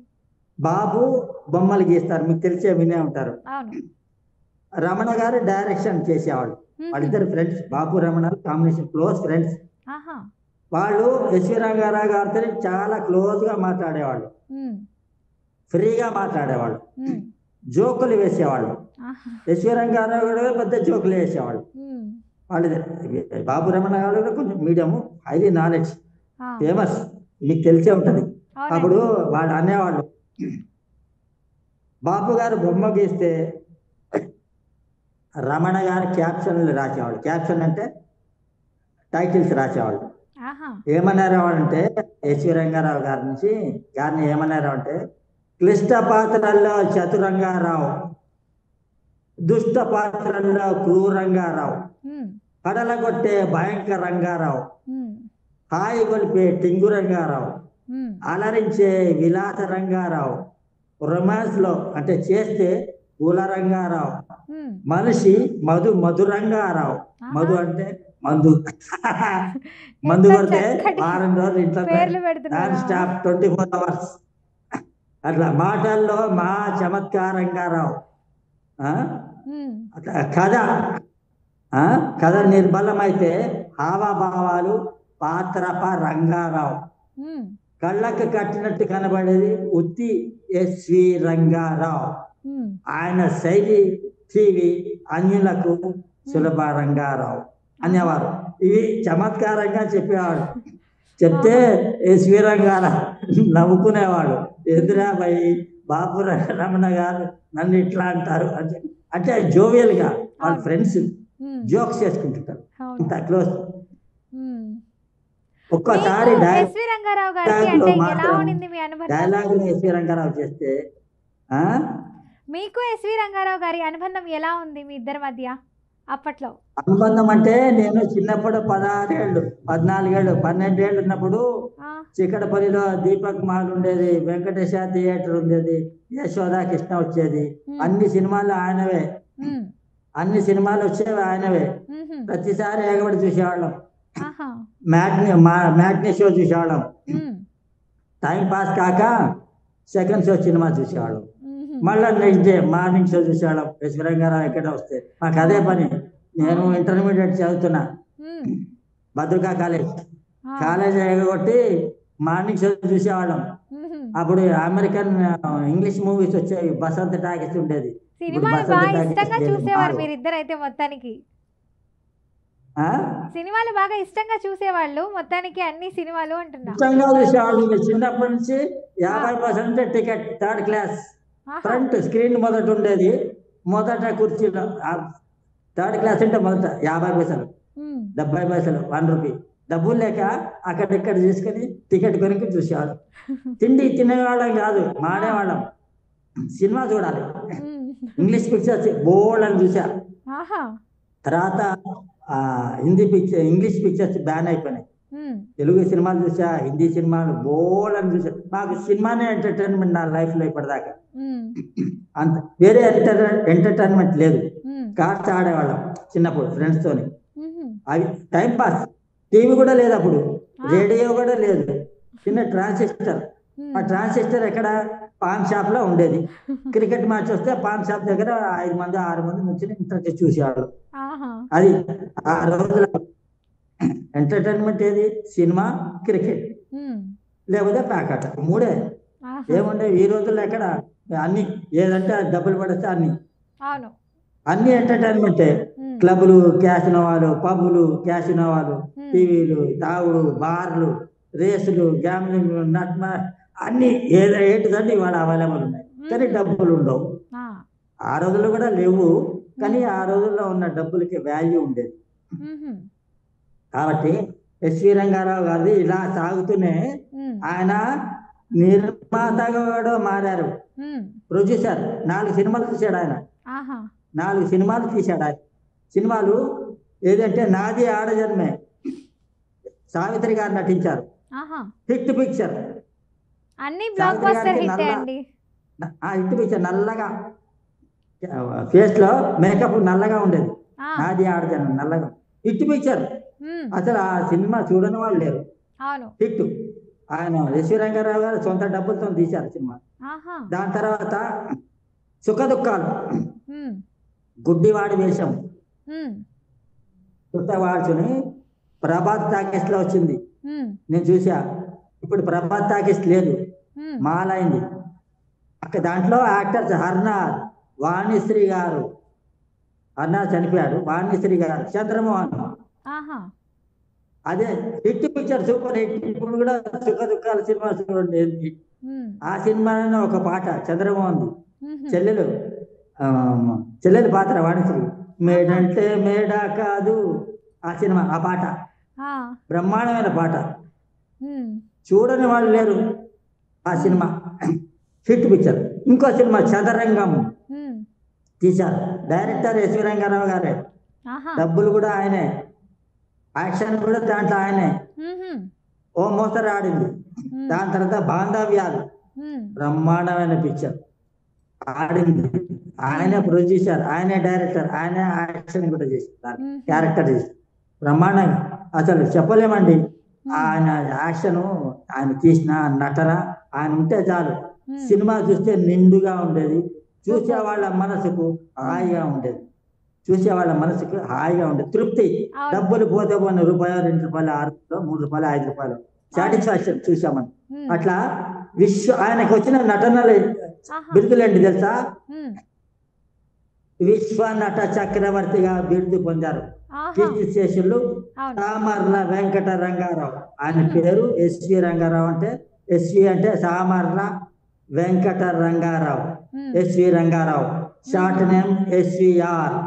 బాబు బొమ్మలు గీస్తారు, మీకు తెలిసే వినే ఉంటారు. అవును. రమణ గారు డైరెక్షన్ చేసేవాళ్ళు. ఉహు, వాళ్ళిద్దరు ఫ్రెండ్స్, బాబు రమణ కాంబినేషన్, క్లోజ్ ఫ్రెండ్స్. ఆహా. వాళ్ళు ఎస్వి రంగారావు గారితో చాలా క్లోజ్ గా మాట్లాడేవాళ్ళు, ఉమ్, ఫ్రీగా మాట్లాడేవాళ్ళు, ఉమ్, జోకులు వేసేవాళ్ళు. ఆహా. ఎస్వి రంగారావు గారు పెద్ద జోకులు వేసేవాళ్ళు. ఉమ్, వాళ్ళు బాబు రమణ గారు కూడా కొంచెం మీడియము, హైలీ నాలెడ్జ్, ఆ, ఫేమస్, మీకు తెలిసే ఉంటది. అప్పుడు అవునండి. వాళ్ళు అనేవాళ్ళు, బాబు గారు బొమ్మ గీస్తే రమణ గారు క్యాప్షన్లు రాసేవాళ్ళు. క్యాప్షన్ అంటే టైటిల్స్ రాసేవాళ్ళు. ఆహా. ఏమన్నారు అంటే ఎస్వి రంగారావు గారిని ఏమన్నారు అంటే, క్లిష్ట పాత్రల్లో చతురంగారావు, దుష్ట పాత్రల్లో క్రూరంగారావు, ఉమ్, కడలగొట్టే భయంకర రంగారావు, ఉమ్, హాయి గొలిపే టింగు రంగారావు, ఉమ్, అలరించే విలాస రంగారావు, రొమాన్స్ లో అంటే చేస్తే పూల రంగారావు, ఉమ్, మనిషి మధురంగారావు. ఆహా. మధు అంటే మందు. మందు ఎంత కొడితే చక్కటి వారం రోజులు ఇంట్లో పేర్లు నాన్ పెడుతున్నారా? Stop 24 hours. అట్లా మాటల్లో మా చమత్కారంగారావు. ఆ? ఉమ్, అట్లా కథ నిర్బలమైతే హావభావాలు పాత్రప రంగారావు, ఉమ్, కళ్ళకు కట్టినట్టు కనబడేది ఉత్తి ఎస్వి రంగారావు. ఉమ్, ఆయన శైలి టీవీ అన్యులకు సులభ రంగారావు అనేవారు. ఇవి చమత్కారంగా చెప్పేవాడు. చెప్తే ఎస్వి రంగారావు నవ్వుకునేవాడు. ఎదురా భయ్ బాబు రమణ గారు నన్ను ఇట్లా అంటారు అంటే జోవియల్ గా వాళ్ళ అవును. ఫ్రెండ్స్ ఉమ్, జోక్స్ చేసుకుంటుంటారు, అవును. అంత క్లోజ్. ఉమ్. ఒక్కసారి మీకు ఎస్వి రంగారావు గారికి డైలాగ్ లో అంటే ఎలా మాత్రం ఉండింది మీ అనుబంధం? డైలాగ్ లో ఎస్వి రంగారావు చేస్తే ఆ మీకు ఎస్వి రంగారావు గారి అనుబంధం ఎలా ఉంది మీ ఇద్దరి మధ్య అప్పట్లో? అనుబంధం అంటే నేను చిన్నప్పుడు 16 ఏళ్ళు 14 ఏళ్ళు 12 ఏళ్ళు ఉన్నప్పుడు ఆ, చిక్కడపల్లిలో దీపక్ మాల్ ఉండేది, వెంకటేశ థియేటర్ ఉండేది, యశోదా కృష్ణ వచ్చేది. ఉమ్, అన్ని సినిమాలు ఆయనవే, ఉమ్, అన్ని సినిమాలు వచ్చేవి ఆయనవే. ఉహు, ప్రతిసారి ఎగబడి చూసేవాళ్ళం, ఆహా. మ్యాట్నీ షో చూసేవాళ్ళం. ఉమ్, టైం పాస్ కాక సెకండ్ షో సినిమా చూసేవాళ్ళం. ఉహు, మళ్ళీ నెక్స్ట్ డే మార్నింగ్ షో చూసేవాళ్ళం. ఎస్వి రంగారావు ఎక్కడ వస్తే మాకు అదే పని. నేను ఇంటర్మీడియట్ చదువుతున్నా, ఉమ్, భద్రకా కాలేజ్ ఆ, ఎగగొట్టి మార్నింగ్ షో చూసేవాళ్ళం. ఉహు. అప్పుడు అమెరికన్ ఇంగ్లీష్ మూవీస్ వచ్చేవి, బసంత టాకీస్ ఉండేది. ఇప్పుడు సినిమాలు బసంత బాగా టాకీస్ ఇష్టంగా లేదు. చూసేవారు మీరిద్దరైతే మొత్తానికి. ఆ? సినిమాలు బాగా ఇష్టంగా చూసేవాళ్ళు మొత్తానికి, అన్ని సినిమాలు అంటున్నా. ఇష్టంగా చూసేవాళ్ళు. చిన్నప్పటి నుంచి 50% టికెట్, థర్డ్ క్లాస్, ఆహా. ఫ్రంట్ స్క్రీన్ మొదట ఉండేది, మొదట కుర్చీలో. థర్డ్ క్లాస్ అంటే మొదట 50 పైసలు, ఉమ్, 70 పైసలు, 1 రూపీ. డబ్బులు లేక అక్కడిక్కడ తీసుకొని టికెట్ కొనుక్కు చూసేవాళ్ళం. తిండి తినేవాళ్ళం కాదు, మాడేవాళ్ళం. సినిమా చూడాలి. ఉమ్, ఇంగ్లీష్ పిక్చర్స్ బోల్డ్ అని చూసా. ఆహా. తర్వాత ఇంగ్లీష్ పిక్చర్స్ బ్యాన్ అయిపోయినాయి. ఉమ్, తెలుగు సినిమాలు చూసా, హిందీ సినిమాలు బోల్డ్ అని చూసా. నాకు సినిమానే ఎంటర్టైన్మెంట్ నా లైఫ్లో ఇప్పటిదాకా. ఉమ్, అంత వేరే ఎంటర్టైన్మెంట్ లేదు. ఉమ్, కార్డ్స్ ఆడేవాళ్ళం చిన్నప్పుడు ఫ్రెండ్స్ తోని. మ్మ్. అవి టైం పాస్. టీవీ కూడా లేదు అప్పుడు, ఆ. రేడియో కూడా లేదు, చిన్న ట్రాన్సిస్టర్. ఆ మ్మ్. ట్రాన్సిస్టర్ ఎక్కడ, పాన్ షాప్ లో ఉండేది. క్రికెట్ మ్యాచ్ వస్తే పాన్ షాప్ దగ్గర 5 మంది 6 మంది నుంచి ఇంట్రెస్ట్ చూసేవాళ్ళు. ఆహా. అది ఆ రోజుల ఎంటర్టైన్మెంట్. ఏది, సినిమా, క్రికెట్, మ్మ్. లేకపోతే ప్యాకెట్, మూడే ఆహా. ఏముండేవి. ఈ రోజుల్లో ఎక్కడ అన్ని, ఏదంటే అది డబ్బులు పడితే అన్ని అవును. అన్ని ఎంటర్టైన్మెంటే. మ్మ్. క్లబ్లు, క్యాసినోవాలు, పబ్బులు, క్యాసినోవాలు, మ్మ్. టీవీలు, తాగుడు, బార్లు, రేసులు, గ్యామ్లింగ్, నట్మ, అన్ని ఏంటిదంటే ఇవాళ అవైలబుల్ ఉన్నాయి, కానీ మ్మ్. డబ్బులు ఉండవు. ఆ. ఆ రోజుల్లో కూడా లేవు, కానీ మ్మ్. ఆ రోజుల్లో ఉన్న డబ్బులకి వాల్యూ ఉండేది. మ్మ్. కాబట్టి ఎస్వి రంగారావు గారిది ఇలా సాగుతూనే మ్మ్. ఆయన నిర్మాతగా కూడా మారారు. మ్మ్. ప్రొడ్యూసర్ 4 సినిమాలు తీశాడు ఆయన. ఆహా. 4 సినిమాలు తీశాడు ఆయన. సినిమాలు ఏదంటే నాది ఆడజన్మే, సావిత్రి గారు నటించారు. ఆహా. Hit picture. అన్ని బ్లాక్ సావిత్రి బస్టర్ గారికి హిట్ నల్ల, అండి. ఆ హిట్ పిక్చర్, నల్లగా ఫేస్ లో మేకప్ నల్లగా ఉండేది. ఆ. నాది ఆడజన్మ నల్లగా, హిట్ పిక్చర్. మ్మ్. అసలు ఆ సినిమా చూడని వాళ్ళు లేరు. అవును. హిట్. ఆయన ఎస్వి రంగారావు గారు సొంత డబ్బులతో తీశారు సినిమా. ఆహా. దాని తర్వాత సుఖ దుఃఖాలు, మ్మ్. గుడ్డివాడి వేషం, మ్మ్. వాడుచుని ప్రభాత్ టాకీస్ లో వచ్చింది, మ్మ్. నేను చూసా. ఇప్పుడు ప్రభాత్ టాకీస్ లేదు, మ్మ్. మాలైంది. అక్కడ దాంట్లో యాక్టర్స్ హర్నాథ్, వాణిశ్రీ గారు. హర్నాథ్ చనిపోయాడు, వాణిశ్రీ గారు, చంద్రమోహన్. ఆహా. అదే హిట్ పిక్చర్, సూపర్ హిట్. ఇప్పుడు కూడా సుఖ దుఃఖాల సినిమా చూడండి. మ్మ్. ఆ సినిమాలో ఒక పాట చంద్రమోహన్, మ్మ్. చెల్లెలు, ఆ, చెల్లెలు పాత్ర వాణిశ్రీ. మేడంటే మేడ కాదు, ఆ సినిమా, ఆ పాట ఆ. బ్రహ్మాండమైన పాట. మ్మ్. చూడని వాళ్ళు లేరు. ఆ సినిమా హిట్ పిక్చర్. ఇంకో సినిమా చదరంగం మ్మ్. తీశారు, డైరెక్టర్ ఎస్వి రంగారావు గారే, ఆహా. డబ్బులు కూడా ఆయనే, యాక్షన్ కూడా దాంట్లో ఆయనే. మ్మ్. ఓ మోస్తరు ఆడింది. మ్మ్. దాని తర్వాత బాంధవ్యాలు, మ్మ్. బ్రహ్మాండమైన పిక్చర్ ఆడింది. ఆయనే ప్రొడ్యూసర్, ఆయనే డైరెక్టర్, ఆయనే యాక్షన్ కూడా చేశారు, మ్మ్. క్యారెక్టర్ చేశారు బ్రహ్మాండంగా. అసలు చెప్పలేమండి. మ్మ్. ఆయన యాక్షన్, ఆయన తీసిన నటన, ఆయన ఉంటే చాలు మ్మ్. సినిమా చూస్తే నిండుగా ఉండేది, చూసే వాళ్ళ మనసుకు హాయిగా ఉండేది, చూసే వాళ్ళ మనసుకు హాయిగా ఉండేది, తృప్తి. అవును. డబ్బులు పోతే పోయిన రూపాయలు, 2 రూపాయలు, 6 రూపాయలు, 3 రూపాయలు, 5 రూపాయలు, సాటిస్ఫాక్షన్ చూసామని. మ్మ్. అట్లా ఆయనకు వచ్చిన నటనలు ఆహా. బిరుదులేంటి తెలుసా? మ్మ్. విశ్వ నట చక్రవర్తిగా బిరుదు పొందారు. ఆహా. కీర్తి శేషులు అవును. సామర్ల వెంకట రంగారావు. ఆయన పేరు ఎస్వి రంగారావు. అంటే ఎస్వి అంటే సామర్ల వెంకట రంగారావు, మ్మ్. SV Rangarao. Short name SVR.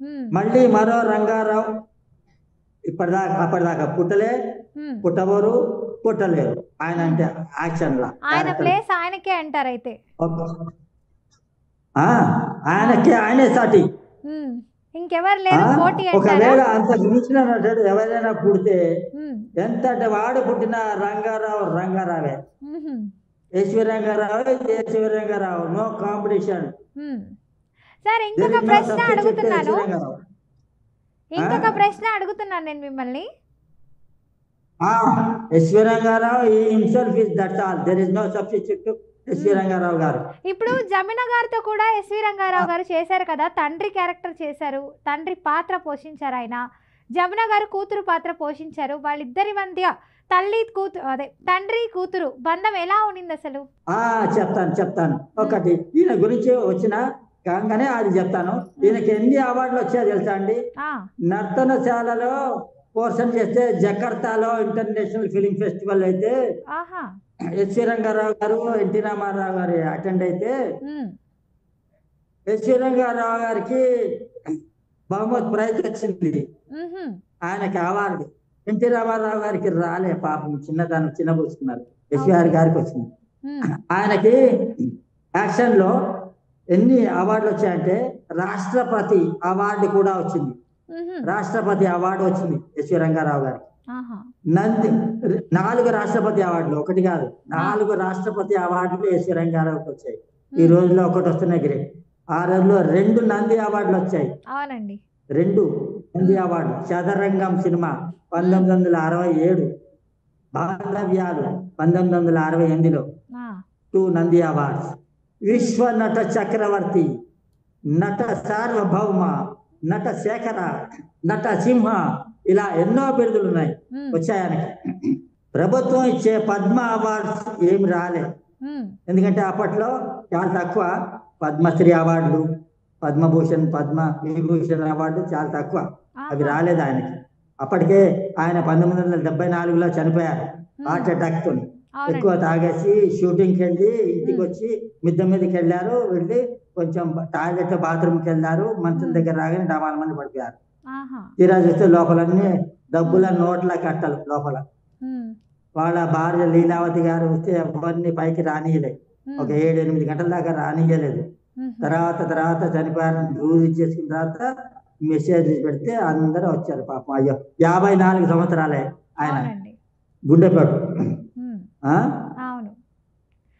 మ్మ్. మళ్ళీ మరో రంగారావు అప్పటిదాకా పుట్టలే, మ్మ్. పుట్టబోరు, పుట్టలేరు. ఆయన అంటే యాక్షన్ లా ఆయన ప్లేస్ ఆయనకే అంటారు అయితే. ఆయనే సాటి. మ్మ్. ఇంకెవరు లేరు పోటీ అంటారా? ఒకవేళ అంత మించిన నటుడు ఎవరైనా పుడితే మ్మ్. ఎంత అంటే వాడు పుట్టిన రంగారావు రంగారావే. మ్మ్. SV Rangarao, SV Rangarao, no competition. మ్మ్. సార్ ఇంకొక ప్రశ్న అడుగుతున్నాను, నేను మిమ్మల్ని. SV Rangarao himself is that's all, there is no substitute to SV Rangarao garu. ఇప్పుడు జమిన గారితో కూడా ఎస్వి రంగారావు గారు చేశారు కదా, తండ్రి క్యారెక్టర్ చేశారు, తండ్రి పాత్ర పోషించారు ఆయన. జమున గారు కూతురు పాత్ర పోషించారు. వాళ్ళిద్దరి మధ్య తండ్రి కూతురు బంధం ఎలా ఉండింది అసలు? చెప్తాను. ఒకటి ఈయన గురించి వచ్చిన కాగానే అది చెప్తాను. ఈయనకి ఎన్ని అవార్డులు వచ్చాయో తెలుసా అండి? నర్తనశాలలో పోర్షన్ చేస్తే జకర్తాలో ఇంటర్నేషనల్ ఫిలిం ఫెస్టివల్ అయితే ఎస్వి రంగారావు గారు, ఎన్టీ రామారావు గారు అటెండ్ అయితే ఎస్వి రంగారావు గారికి బహుమతి ప్రైజ్ వచ్చింది, ఆయనకి అవార్డు. ఎన్టీ రామారావు గారికి రాలే, పాపం చిన్నబూసుకున్నారు. ఎస్విఆర్ గారికి వచ్చింది. ఆయనకి యాక్షన్ లో ఎన్ని అవార్డులు వచ్చాయంటే రాష్ట్రపతి అవార్డు కూడా వచ్చింది. రాష్ట్రపతి అవార్డు వచ్చింది ఎస్వి రంగారావు గారికి. 4 రాష్ట్రపతి అవార్డులు, ఒకటి కాదు 4 రాష్ట్రపతి అవార్డులు ఎస్వి రంగారావుకి వచ్చాయి. ఈ రోజులో ఒకటి వస్తున్నాయి గ్రేట్. ఆ రోజుల్లో 2 నంది అవార్డులు వచ్చాయి. అవునండి. 2 నంది అవార్డులు. చదరంగం సినిమా 1967, బాంధవ్యాలు 1968లో ఆ! 2 నంది అవార్డ్స్. విశ్వ నట చక్రవర్తి, నట సార్వభౌమ, నట శేఖర, నట సింహ, ఇలా ఎన్నో బిరుదులు ఉన్నాయి హ్మ్. వచ్చాయనకి. ప్రభుత్వం ఇచ్చే పద్మ అవార్డ్స్ ఏమి రాలే. హ్మ్. ఎందుకంటే అప్పట్లో చాలా తక్కువ. పద్మశ్రీ అవార్డులు, పద్మభూషణ్, పద్మ విభూషణ్ అవార్డు చాలా తక్కువ. అవి ఆహా! రాలేదు ఆయనకి. అప్పటికే ఆయన 1974లో చనిపోయారు హార్ట్ అటాక్ తో. ఎక్కువ అవునండి. తాగేసి షూటింగ్కి వెళ్ళి ఇంటికి హ్మ్. వచ్చి మిద్దె మీదకి వెళ్ళారు. వెళ్ళి కొంచెం టాయిలెట్ బాత్రూమ్కి వెళ్ళారు. మంచం దగ్గర రాగానే డమాల మంది పడిపోయారు. ఆహా! తీరా చూస్తే లోపలన్నీ డబ్బుల నోట్ల కట్టలు లోపల. హ్మ్. వాళ్ళ భార్య లీలావతి గారు వస్తే ఎవరిని పైకి రానియలేదు. ఒక హ్మ్. 7-8 గంటల దాకా రానియలేదు. హుహు. తర్వాత చనిపోయారని రుజువు చేసుకున్న తర్వాత మెసేజ్ పెడితే అందరూ వచ్చారు పాపం. అయ్యో 54 సంవత్సరాలే ఆయన అవునండి. గుండెపోటు. హ్మ్. ఆ? అవును.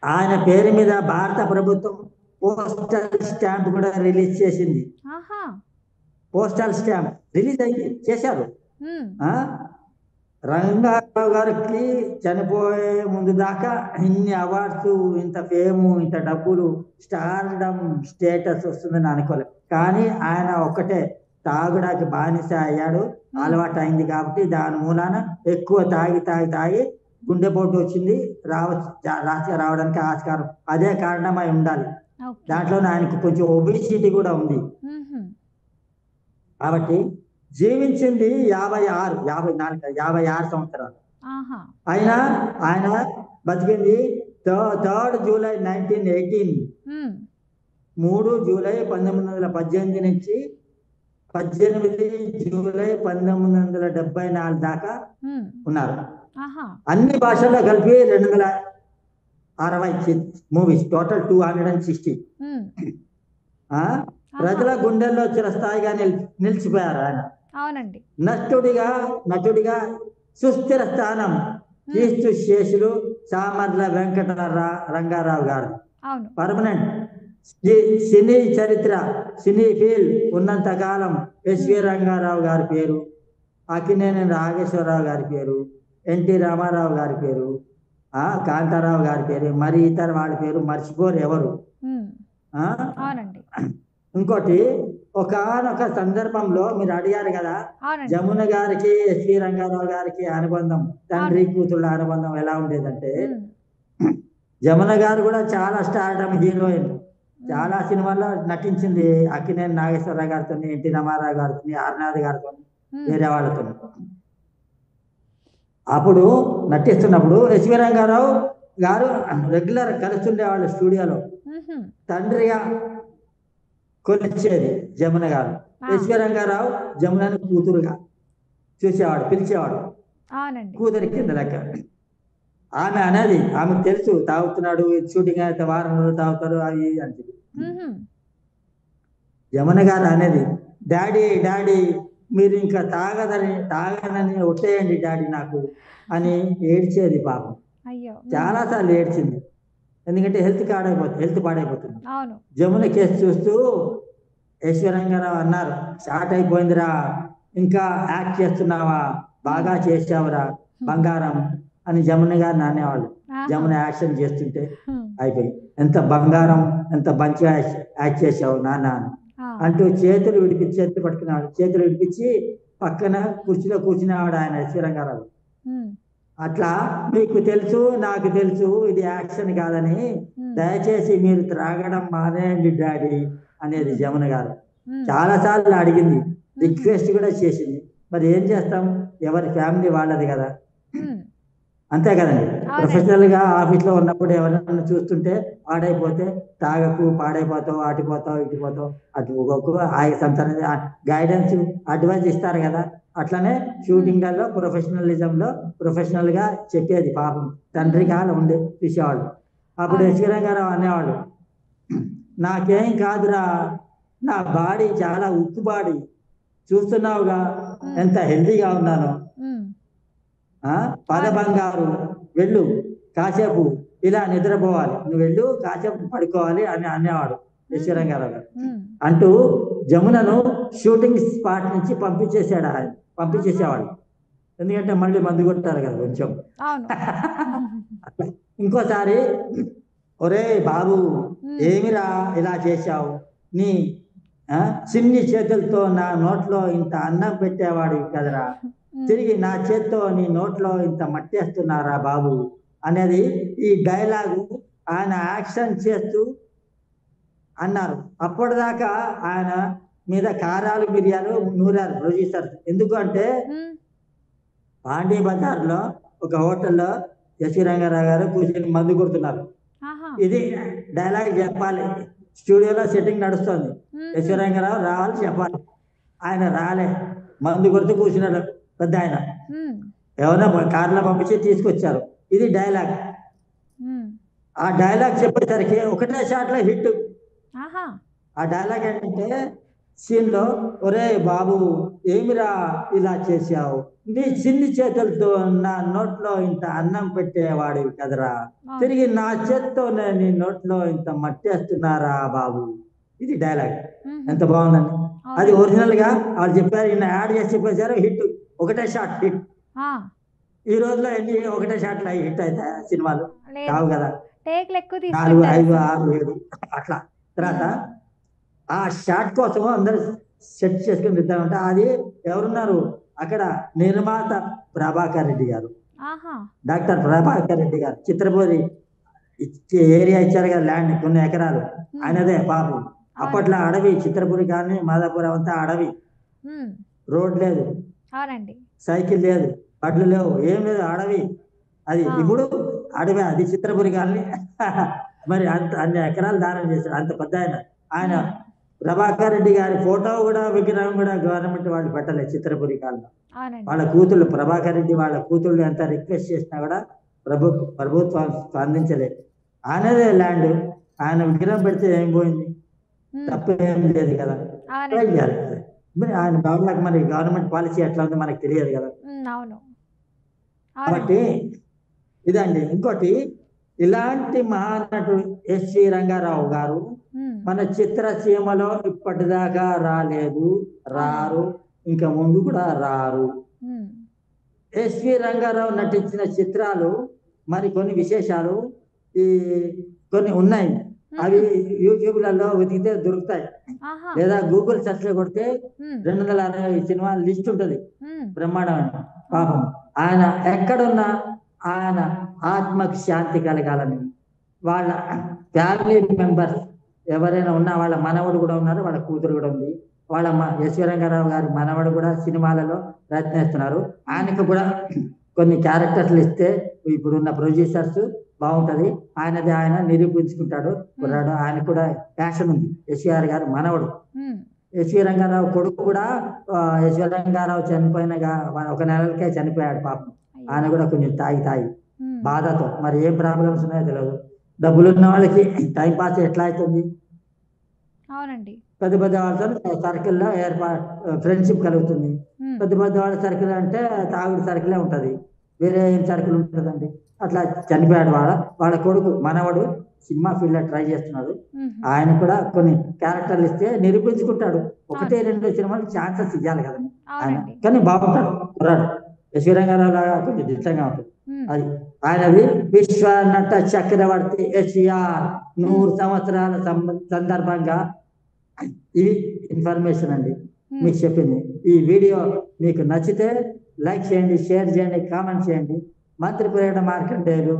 ఆయన పేరు మీద భారత ప్రభుత్వం పోస్టల్ స్టాంప్ కూడా రిలీజ్ చేసింది. ఆహా! పోస్టల్ స్టాంప్ రిలీజ్ అయింది, చేశారు. హ్మ్. ఆ? రంగారావు గారికి చనిపోయే ముందు దాకా ఇన్ని అవార్డ్స్, ఇంత ఫేము, ఇంత డబ్బులు, స్టార్డమ్, స్టేటస్ వస్తుందని అనుకోలేదు. కానీ ఆయన ఒక్కటే తాగుడానికి బానిస అయ్యాడు. అలవాటు అయింది కాబట్టి దాని మూలాన ఎక్కువ తాగి గుండెపోటు వచ్చింది. రావడానికి ఆస్కారం అదే కారణమై ఉండాలి. ఓకే. దాంట్లోనే ఆయనకు కొంచెం ఒబిసిటీ కూడా ఉంది. హుహు. కాబట్టి జీవించింది 56 సంవత్సరాలు. ఆహా! అయినా ఆయన బతికింది 3 జూలై 1918, హ్మ్. 3 జూలై 1918 నుంచి 18 జూలై 1974 దాకా హ్మ్. ఉన్నారు. ఆహా! అన్ని భాషల్లో కలిపి 260 మూవీస్, టోటల్ 260. హ్మ్. ఆ? ఆహా! ప్రజల గుండెల్లో చిరస్థాయిగా నిలిచిపోయారు ఆయన. అవునండి. నటుడిగా సుస్థిర స్థానం హ్మ్. కీర్తి శేషులు సామర్ల వెంకట రంగారావు గారు. అవును. పర్మనెంట్ సినీ చరిత్ర, సినీ ఫీల్డ్ ఉన్నంత కాలం ఎస్వి రంగారావు గారి పేరు, అక్కినేని నాగేశ్వరరావు గారి పేరు, ఎన్టీ రామారావు గారి పేరు, కాంతారావు గారి పేరు, మరి ఇతర వాళ్ళ పేరు మర్చిపోరు ఎవరు. హ్మ్. ఆ? అవునండి. ఇంకోటి, ఒకానొక సందర్భంలో మీరు అడిగారు కదా, అవునండి. జమున గారికి ఎస్వి రంగారావు గారికి అనుబంధం, తండ్రి కూతుళ్ళ అనుబంధం ఎలా ఉండేదంటే, హ్మ్. జమున గారు కూడా చాలా స్టార్డమ్ హీరోయిన్. హ్మ్. చాలా సినిమాల్లో నటించింది. అక్కినేని నాగేశ్వరరావు గారితో, ఎన్టీ రామారావు గారితో, ఆర్నాథ్ గారితో, హ్మ్. వేరే వాళ్ళతో. అప్పుడు నటిస్తున్నప్పుడు ఎస్వి రంగారావు గారు రెగ్యులర్ కలుస్తుండేవాళ్ళు స్టూడియోలో. హుహు. తండ్రిగా కొలిచేది జమున గారు. ఆ! ఎస్వి రంగారావు జమునని కూతురుగా చూసేవాడు, పిలిచేవాడు. అవునండి. కూతురి కింద లెక్క. ఆమె అనేది ఆమెకు తెలుసు తాగుతున్నాడు, షూటింగ్ అయితే వారం రోజులు తాగుతారు అవి అని. హుహు. జమున గారు అనేది, డాడీ మీరు ఇంకా తాగనని ఒట్టేయండి డాడీ నాకు అని ఏడ్చేది పాపం. అయ్యో! చాలాసార్లు ఏడ్చింది. ఎందుకంటే హెల్త్ పాడైపోతుంది. అవును. జమున కేసు చూస్తూ ఎస్వి రంగారావు అన్నారు, స్టార్ట్ అయిపోయిందిరా, ఇంకా యాక్ట్ చేస్తున్నావా, బాగా చేసావురా బంగారం అని జమున గారిని అనేవాళ్ళు. ఆహా! జమున యాక్షన్ చేస్తుంటే హ్మ్. అయిపోయి, ఎంత బంగారం, ఎంత మంచిగా యాక్ట్ చేసావు నాన్న ఆ! అంటూ చేతులు పట్టుకున్నాడు. చేతులు విడిపించి పక్కన కుర్చీలో కూర్చునేవాడు ఆయన ఎస్వి రంగారావు. హ్మ్. అట్లా మీకు తెలుసు, నాకు తెలుసు ఇది యాక్షన్ కాదని, దయచేసి మీరు త్రాగడం మానేయండి డాడీ అనేది జమున గారు. చాలాసార్లు అడిగింది, రిక్వెస్ట్ కూడా చేసింది. మరి ఏం చేస్తాం, ఎవరి ఫ్యామిలీ వాళ్ళది కదా, అంతే కదండి. ప్రొఫెషనల్ గా ఆఫీస్ లో ఉన్నప్పుడు ఎవరైనా చూస్తుంటే పాడైపోతే, తాగకు పాడైపోతావు, అటుపోతావు ఇటుపోతావు, అటు ఆయన సంతానం గైడెన్స్ అడ్వైజ్ ఇస్తారు కదా. అట్లనే షూటింగ్లలో ప్రొఫెషనల్ గా చెప్పేది పాపం. తండ్రిగా ఉండే చూసేవాళ్ళు. అప్పుడు ఎస్వి రంగారావు అనేవాడు, నాకేం కాదురా, నా బాడీ చాలా ఉక్కు బాడీ, చూస్తున్నావుగా ఎంత హెల్దీగా ఉన్నాను, బంగారు వెళ్ళు, కాసేపు ఇలా నిద్రపోవాలి, నువ్వు వెళ్ళు కాసేపు పడుకోవాలి అని అనేవాడు. ఎస్వి రంగారావు గారు ఉమ్, అంటూ జమునను షూటింగ్ స్పాట్ నుంచి పంపించేసాడు ఆయన, పంపించేసేవాడు. ఎందుకంటే మళ్ళీ మందు కొట్టారు కదా కొంచెం. అవును. అట్లా. ఇంకోసారి, ఒరే బాబు ఉమ్, ఏమిరా ఇలా చేశావు, నీ ఆ, చిన్ని చేతులతో నా నోట్లో ఇంత అన్నం పెట్టేవాడు కదరా, ఉమ్, తిరిగి నా చేత్తో నీ నోట్లో ఇంత మట్టేస్తున్నారా బాబు అనేది ఈ డైలాగు ఆయన యాక్షన్ చేస్తూ అన్నారు. అప్పటిదాకా ఆయన మీద కారాలు మిరియాలు నూరారు ప్రొడ్యూసర్. ఎందుకు అంటే ఉమ్, పాండీ బజార్లో ఒక హోటల్లో ఎస్వి రంగారావు గారు కూర్చొని మందు కొడుతున్నారు. ఆహా, ఇది డైలాగ్ చెప్పాలి, స్టూడియోలో సెట్టింగ్ నడుస్తుంది, ఉమ్, ఎస్వి రంగారావు రావాలి చెప్పాలి. ఆయన రాలే, మందు కొడుతూ కూర్చున్నాడు పెద్ద ఆయన. ఉమ్, ఎవరో కార్లో పంపించి తీసుకొచ్చారు. ఇది డైలాగ్. ఉమ్, ఆ డైలాగ్ చెప్పేసరికి ఒకటే షాట్లో హిట్. ఆహా, ఆ డైలాగ్ ఏంటంటే సీన్లో, ఒరే బాబు ఏమిరా ఇలా చేశావు, నీ చిన్ని చేతులతో నా నోట్లో ఇంత అన్నం పెట్టేవాడివి కదరా, అవును. తిరిగి నా చేత్తోనే నీ నోట్లో ఇంత మట్టేస్తున్నారా బాబు. ఇది డైలాగ్. ఉమ్, ఎంత బాగుందండి. అది అవును. ఒరిజినల్ గా వాళ్ళు చెప్పారు, ఈయన యాడ్ చేసి చెప్పేశారు, హిట్. ఒకటే షాట్ హిట్. ఆ, ఈ రోజులో ఎన్ని ఒకటే షాట్లో హిట్ అవుతాయి సినిమాలు? లేదు, కావు కదా. టేక్లు ఎక్కువ 4, తీసుకుంటారు 5, అసలు. 6, 7 అట్లా. తర్వాత ఉమ్, ఆ షాట్ కోసం అందరు సెట్ చేసుకుని తిద్దామంటే అది ఎవరున్నారు అక్కడ, నిర్మాత ప్రభాకర్ రెడ్డి గారు, ఆహా, డాక్టర్ ప్రభాకర్ రెడ్డి గారు. చిత్రపూరి ఇచ్చే ఏరియా ఇచ్చారు కదా, ల్యాండ్ కొన్ని ఎకరాలు, ఉమ్, ఆయనదే పాపం. అవును. అప్పట్లో అడవి, చిత్రపూరి కానీ మాదాపురం అంతా అడవి, ఉమ్, రోడ్ లేదు, అవునండి. సైకిల్ లేదు, బండ్లు లేవు, ఏం లేదు, అడవి. అది ఆ, ఇప్పుడు అడవి, అది చిత్రపురి కాలనీ. మరి అంత అన్ని ఎకరాలు దానం చేశాడు అంత పెద్ద ఆయన. ఆయన ఉమ్, ప్రభాకర్ రెడ్డి గారి ఫోటో కూడా, విగ్రహం కూడా గవర్నమెంట్ వాళ్ళు పెట్టలేదు చిత్రపురి కాలంలో. అవునండి. వాళ్ళ కూతుళ్ళు, ప్రభాకర్ రెడ్డి వాళ్ళ కూతుళ్ళు ఎంత రిక్వెస్ట్ చేసినా కూడా ప్రభుత్వం స్పందించలేదు. ఆయనదే ల్యాండ్, ఆయన విగ్రహం పెడితే ఏం పోయింది, ఉమ్, తప్పేం లేదు కదా. అవునండి. ట్రై చేయాలి. మరి ఆయన బాబులకు మరి గవర్నమెంట్ పాలసీ ఎట్లా ఉందో మనకు తెలియదు కదా. ఉమ్, అవును, అవునండి. కాబట్టి ఇదండి. ఇంకోటి, ఇలాంటి మహానటుడు ఎస్వి రంగారావు గారు ఉమ్, మన చిత్రసీమలో ఇప్పటిదాకా రాలేదు, రారు, ఇంకా ముందు కూడా రారు. ఉమ్, ఎస్వి రంగారావు నటించిన చిత్రాలు మరి కొన్ని విశేషాలు ఈ కొన్ని ఉన్నాయి. అవి యూట్యూబ్లలో వెతికితే దొరుకుతాయి, ఆహా, లేదా గూగుల్ సెర్చ్ లో కొడితే ఉమ్, 260 సినిమాల లిస్ట్ ఉంటుంది. ఉమ్, బ్రహ్మాండమైన. పాపం ఆయన ఎక్కడున్నా ఆయన ఆత్మకు శాంతి కలగాలని, వాళ్ళ ఫ్యామిలీ మెంబర్స్ ఎవరైనా ఉన్నా, వాళ్ళ మనవడు కూడా ఉన్నారు, వాళ్ళ కూతురు కూడా ఉంది, వాళ్ళ ఎస్వి రంగారావు గారి మనవడు కూడా సినిమాలలో ప్రయత్నిస్తున్నారు. ఆయనకు కూడా కొన్ని క్యారెక్టర్లు ఇస్తే ఇప్పుడున్న ప్రొడ్యూసర్స్ బాగుంటది, ఆయనది ఆయన నిరూపించుకుంటాడు కుర్రాడు. ఆయన కూడా ప్యాషన్ ఉంది. ఎస్విఆర్ గారు మనవడు, ఉమ్, ఎస్వి రంగారావు కొడుకు కూడా ఎస్వి రంగారావు చనిపోయిన ఒక నెలలకే చనిపోయాడు పాపం. ఆయన కూడా కొంచెం తాగి ఉమ్, బాధతో, మరి ఏం ప్రాబ్లమ్స్ ఉన్నాయో తెలియదు. డబ్బులు ఉన్న వాళ్ళకి టైం పాస్ ఎట్లా అవుతుంది, అవునండి. పెద్ద పెద్ద వాళ్ళతో సర్కిల్లో ఫ్రెండ్షిప్ కలుగుతుంది. ఉమ్, పెద్ద పెద్ద వాళ్ళ సర్కిల్ అంటే తాగుడు సర్కిలే ఉంటుంది, వేరే ఏం సర్కిల్ ఉంటుందండి. అట్లా చనిపోయాడు. వాళ్ళ కొడుకు మనవడు సినిమా ఫీల్డ్ లో ట్రై చేస్తున్నాడు. ఉమ్, ఆయన కూడా కొన్ని క్యారెక్టర్లు ఇస్తే నిరూపించుకుంటాడు. ఒకటే అవును. 2 సినిమాలు ఛాన్సెస్ ఇవ్వాలి కదండి ఆయన. అవునండి. కానీ బాగుంటాడు కుర్రాడు. ఎస్వి రంగారావు లాగా కొంచెం దిట్టంగా ఉంటుంది. ఉమ్, అది ఆయనది. విశ్వ నట చక్రవర్తి ఎస్విఆర్ 100 సంవత్సరాల సందర్భంగా ఇది ఇన్ఫర్మేషన్ అండి ఉమ్, మీకు చెప్పింది. ఈ వీడియో మీకు నచ్చితే లైక్ చేయండి, షేర్ చేయండి, కామెంట్ చేయండి. Mantri Prerana Markandeyulu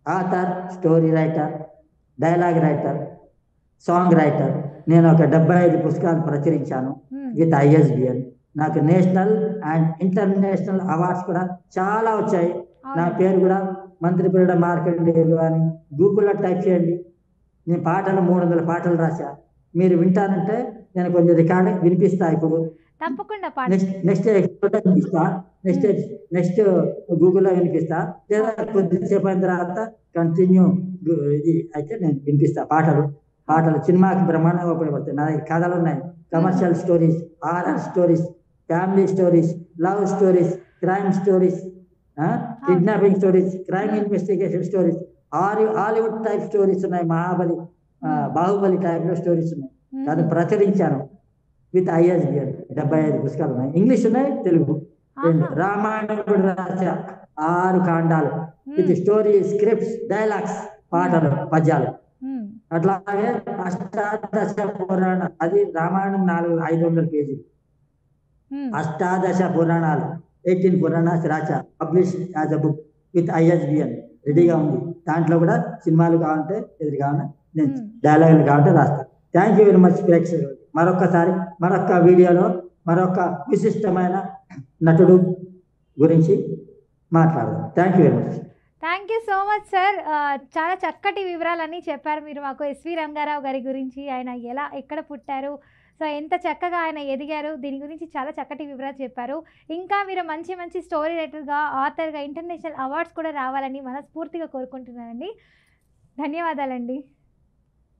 author, story writer, dialogue writer, song writer. నేను ఒక 75 పుస్తకాలు ప్రచురించాను ఉమ్, విత్ ISBN. నాకు నేషనల్ అండ్ ఇంటర్నేషనల్ అవార్డ్స్ కూడా చాలా వచ్చాయి. నా అవునండి. పేరు కూడా మంత్రి ప్రేరణ మార్కండేయులు అని గూగుల్లో టైప్ చేయండి. నేను పాటలు 300 పాటలు రాశా. మీరు వింటానంటే నేను కొంచెం రికార్డ్ వినిపిస్తా. ఇప్పుడు తప్పకుండా పాడండి. నెక్స్ట్ వినిపిస్తా. నెక్స్ట్ గూగుల్లో వినిపిస్తా, లేదా కొద్దిసేపు అయిన తర్వాత కంటిన్యూ ఇది అయితే నేను వినిపిస్తా. పాటలు సినిమాకి బ్రహ్మాండంగా ఉపయోగపడతాయి. నా దగ్గర కథలు ఉన్నాయి, commercial stories, horror stories, family stories, love stories, crime stories, kidnapping stories, crime investigation stories, Hollywood type stories ఉన్నాయి. మహాబలి బాహుబలి టైంలో స్టోరీస్ ఉన్నాయి. దాన్ని ప్రచురించాను విత్ ISBN. 75 పుస్తకాలు ఉన్నాయి, ఇంగ్లీష్ ఉన్నాయి, తెలుగు రెండు. రామాయణం కూడా రాసా 6 కాండాలు విత్ స్టోరీ, స్క్రిప్ట్స్, డైలాగ్స్, పాటలు, పద్యాలు. అట్లాగే అష్టాదశ పురాణ, అది రామాయణం 500 పేజీలు. అష్టాదశ పురాణాలు 18 పురాణాలు రాసా, publish as a book with ISBN రెడీగా ఉంది. దాంట్లో కూడా సినిమాలు కావాలంటే ఎదురు కావాలంటే నేను డైలాగులు కావాలంటే రాస్తాను. థ్యాంక్ యూ వెరీ మచ్ ప్రేక్షకులు. మరొకసారి మరొక వీడియోలో మరొక విశిష్టమైన నటుడు గురించి మాట్లాడదాం. Thank you very much. Thank you so much sir. చాలా చక్కటి వివరాలన్నీ చెప్పారు మీరు మాకు. ఎస్వి రంగారావు గారి గురించి, ఆయన ఎక్కడ పుట్టారు, సో ఎంత చక్కగా ఆయన ఎదిగారు, దీని గురించి చాలా చక్కటి వివరాలు చెప్పారు. ఇంకా మీరు మంచి మంచి స్టోరీ రైటర్గా, ఆథర్గా ఇంటర్నేషనల్ అవార్డ్స్ కూడా రావాలని మనస్ఫూర్తిగా కోరుకుంటున్నానండి. ధన్యవాదాలండి.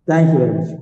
Thank you very much.